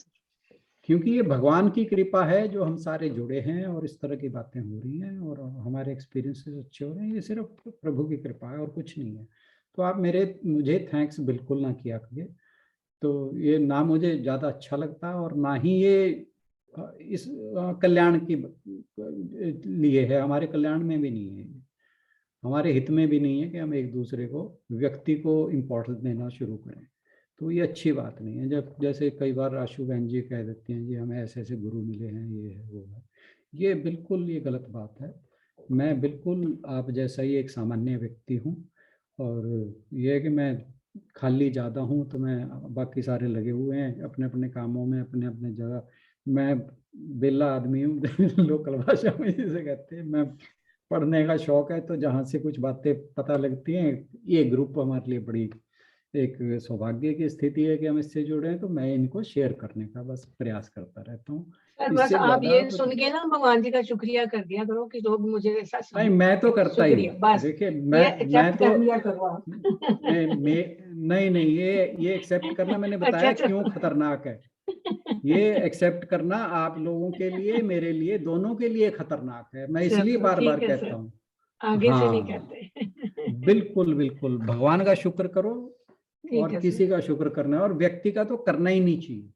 क्योंकि ये भगवान की कृपा है जो हम सारे जुड़े हैं और इस तरह की बातें हो रही हैं और हमारे एक्सपीरियंसेस अच्छे हो रहे हैं, ये सिर्फ प्रभु की कृपा है और कुछ नहीं है। तो आप मुझे थैंक्स बिल्कुल ना किया करिए। तो ये ना मुझे ज़्यादा अच्छा लगता और ना ही ये इस कल्याण की लिए है, हमारे कल्याण में भी नहीं है, हमारे हित में भी नहीं है कि हम एक दूसरे को, व्यक्ति को इम्पोर्टेंस देना शुरू करें। तो ये अच्छी बात नहीं है। जब जैसे कई बार आशु बहन जी कह देती हैं जी हमें ऐसे ऐसे गुरु मिले हैं, ये है वो है, ये बिल्कुल ये गलत बात है। मैं बिल्कुल आप जैसा ही एक सामान्य व्यक्ति हूँ, और ये है कि मैं खाली ज़्यादा हूँ तो मैं, बाकी सारे लगे हुए हैं अपने अपने कामों में, अपने अपने जगह। मैं बेला आदमी हूँ लोकल भाषा में जिसे कहते हैं। मैं पढ़ने का शौक है, तो जहाँ से कुछ बातें पता लगती हैं, ये ग्रुप हमारे लिए बड़ी एक सौभाग्य की स्थिति है कि हम इससे जुड़े हैं। तो मैं इनको शेयर करने का बस प्रयास करता रहता हूँ। सर बस आप ये सुन के ना भगवान जी का शुक्रिया कर दिया करो कि लोग मुझे ऐसा नहीं, मैं तो करता ही हूँ। बस देखिए मैं तो कर लिया करो आप। नहीं ये एक्सेप्ट करना, मैंने बताया अच्छा। क्यों खतरनाक है। ये एक्सेप्ट करना आप लोगों के लिए, मेरे लिए, दोनों के लिए खतरनाक है। मैं इसलिए बार बार कहता हूँ आगे से नहीं हाँ कहते। बिल्कुल बिल्कुल, भगवान का शुक्र करो और किसी का शुक्र करना है, और व्यक्ति का तो करना ही नहीं चाहिए।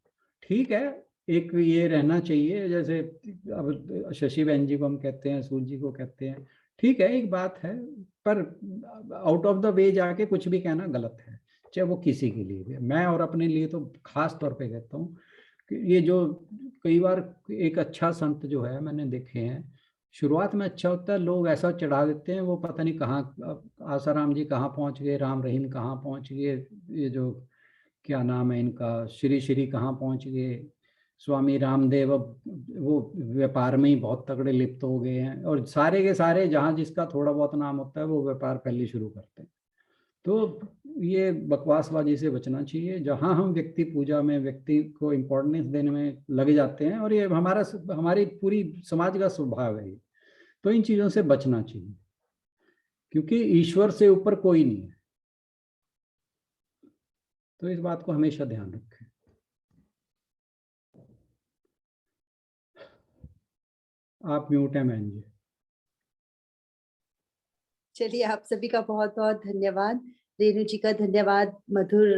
ठीक है, एक ये रहना चाहिए, जैसे अब शशि बहन जी को हम कहते हैं, सूर्य जी को कहते हैं, ठीक है एक बात है, पर आउट ऑफ द वे जाके कुछ भी कहना गलत है, चाहे वो किसी के लिए भी। मैं और अपने लिए तो खास तौर पे कहता हूँ कि ये जो कई बार एक अच्छा संत जो है मैंने देखे हैं, शुरुआत में अच्छा होता है, लोग ऐसा चढ़ा देते हैं, वो पता नहीं कहाँ आसाराम जी कहाँ पहुंच गए, राम रहीम कहाँ पहुंच गए, ये जो क्या नाम है इनका, श्री श्री कहाँ पहुंच गए, स्वामी रामदेव अब वो व्यापार में ही बहुत तगड़े लिप्त हो गए हैं, और सारे के सारे जहाँ जिसका थोड़ा बहुत नाम होता है वो व्यापार पहले शुरू करते हैं। तो ये बकवासबाजी से बचना चाहिए। जहाँ हम व्यक्ति पूजा में व्यक्ति को इम्पोर्टेंस देने में लगे जाते हैं, और ये हमारी पूरी समाज का स्वभाव है, तो इन चीज़ों से बचना चाहिए, क्योंकि ईश्वर से ऊपर कोई नहीं है। तो इस बात को हमेशा ध्यान रखें। आप म्यूट हैं बहन जी। चलिए, आप सभी का बहुत बहुत धन्यवाद। रेणु जी का धन्यवाद मधुर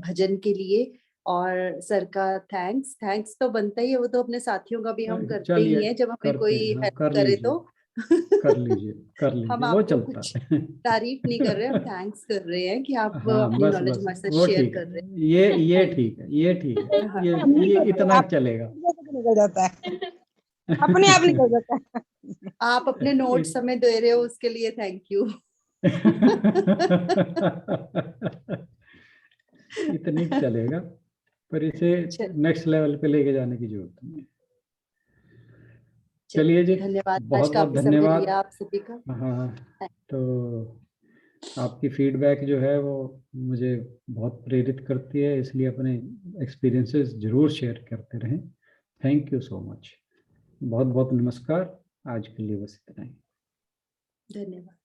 भजन के लिए, और सर का थैंक्स तो बनता ही है, वो तो अपने साथियों का भी हम करते ही हैं जब हमें कोई हेल्प करे तो। कर लीजिए हम वो आपको चलता कुछ है। तारीफ नहीं कर रहे, हम थैंक्स कर रहे हैं कि आप हाँ अपनी बस नॉलेज हमारे साथ वो शेयर ठीक कर है, रहे हैं। ये ठीक है, ये ठीक है, हाँ। ये इतना चलेगा। निकल जाता है, अपने आप निकल जाता है। आप अपने नोट्स हमें दे रहे हो, उसके लिए थैंक यू। इतनी चलेगा, पर इसे नेक्स्ट लेवल पे लेके जाने की जरूरत नहीं है। चलिए जी, धन्यवाद, आज बहुत बहुत काफी समय धन्यवाद। लिया आप सभी का। हाँ, तो आपकी फीडबैक जो है वो मुझे बहुत प्रेरित करती है, इसलिए अपने एक्सपीरियंसेस जरूर शेयर करते रहें। थैंक यू सो मच, बहुत बहुत नमस्कार। आज के लिए बस इतना ही। धन्यवाद।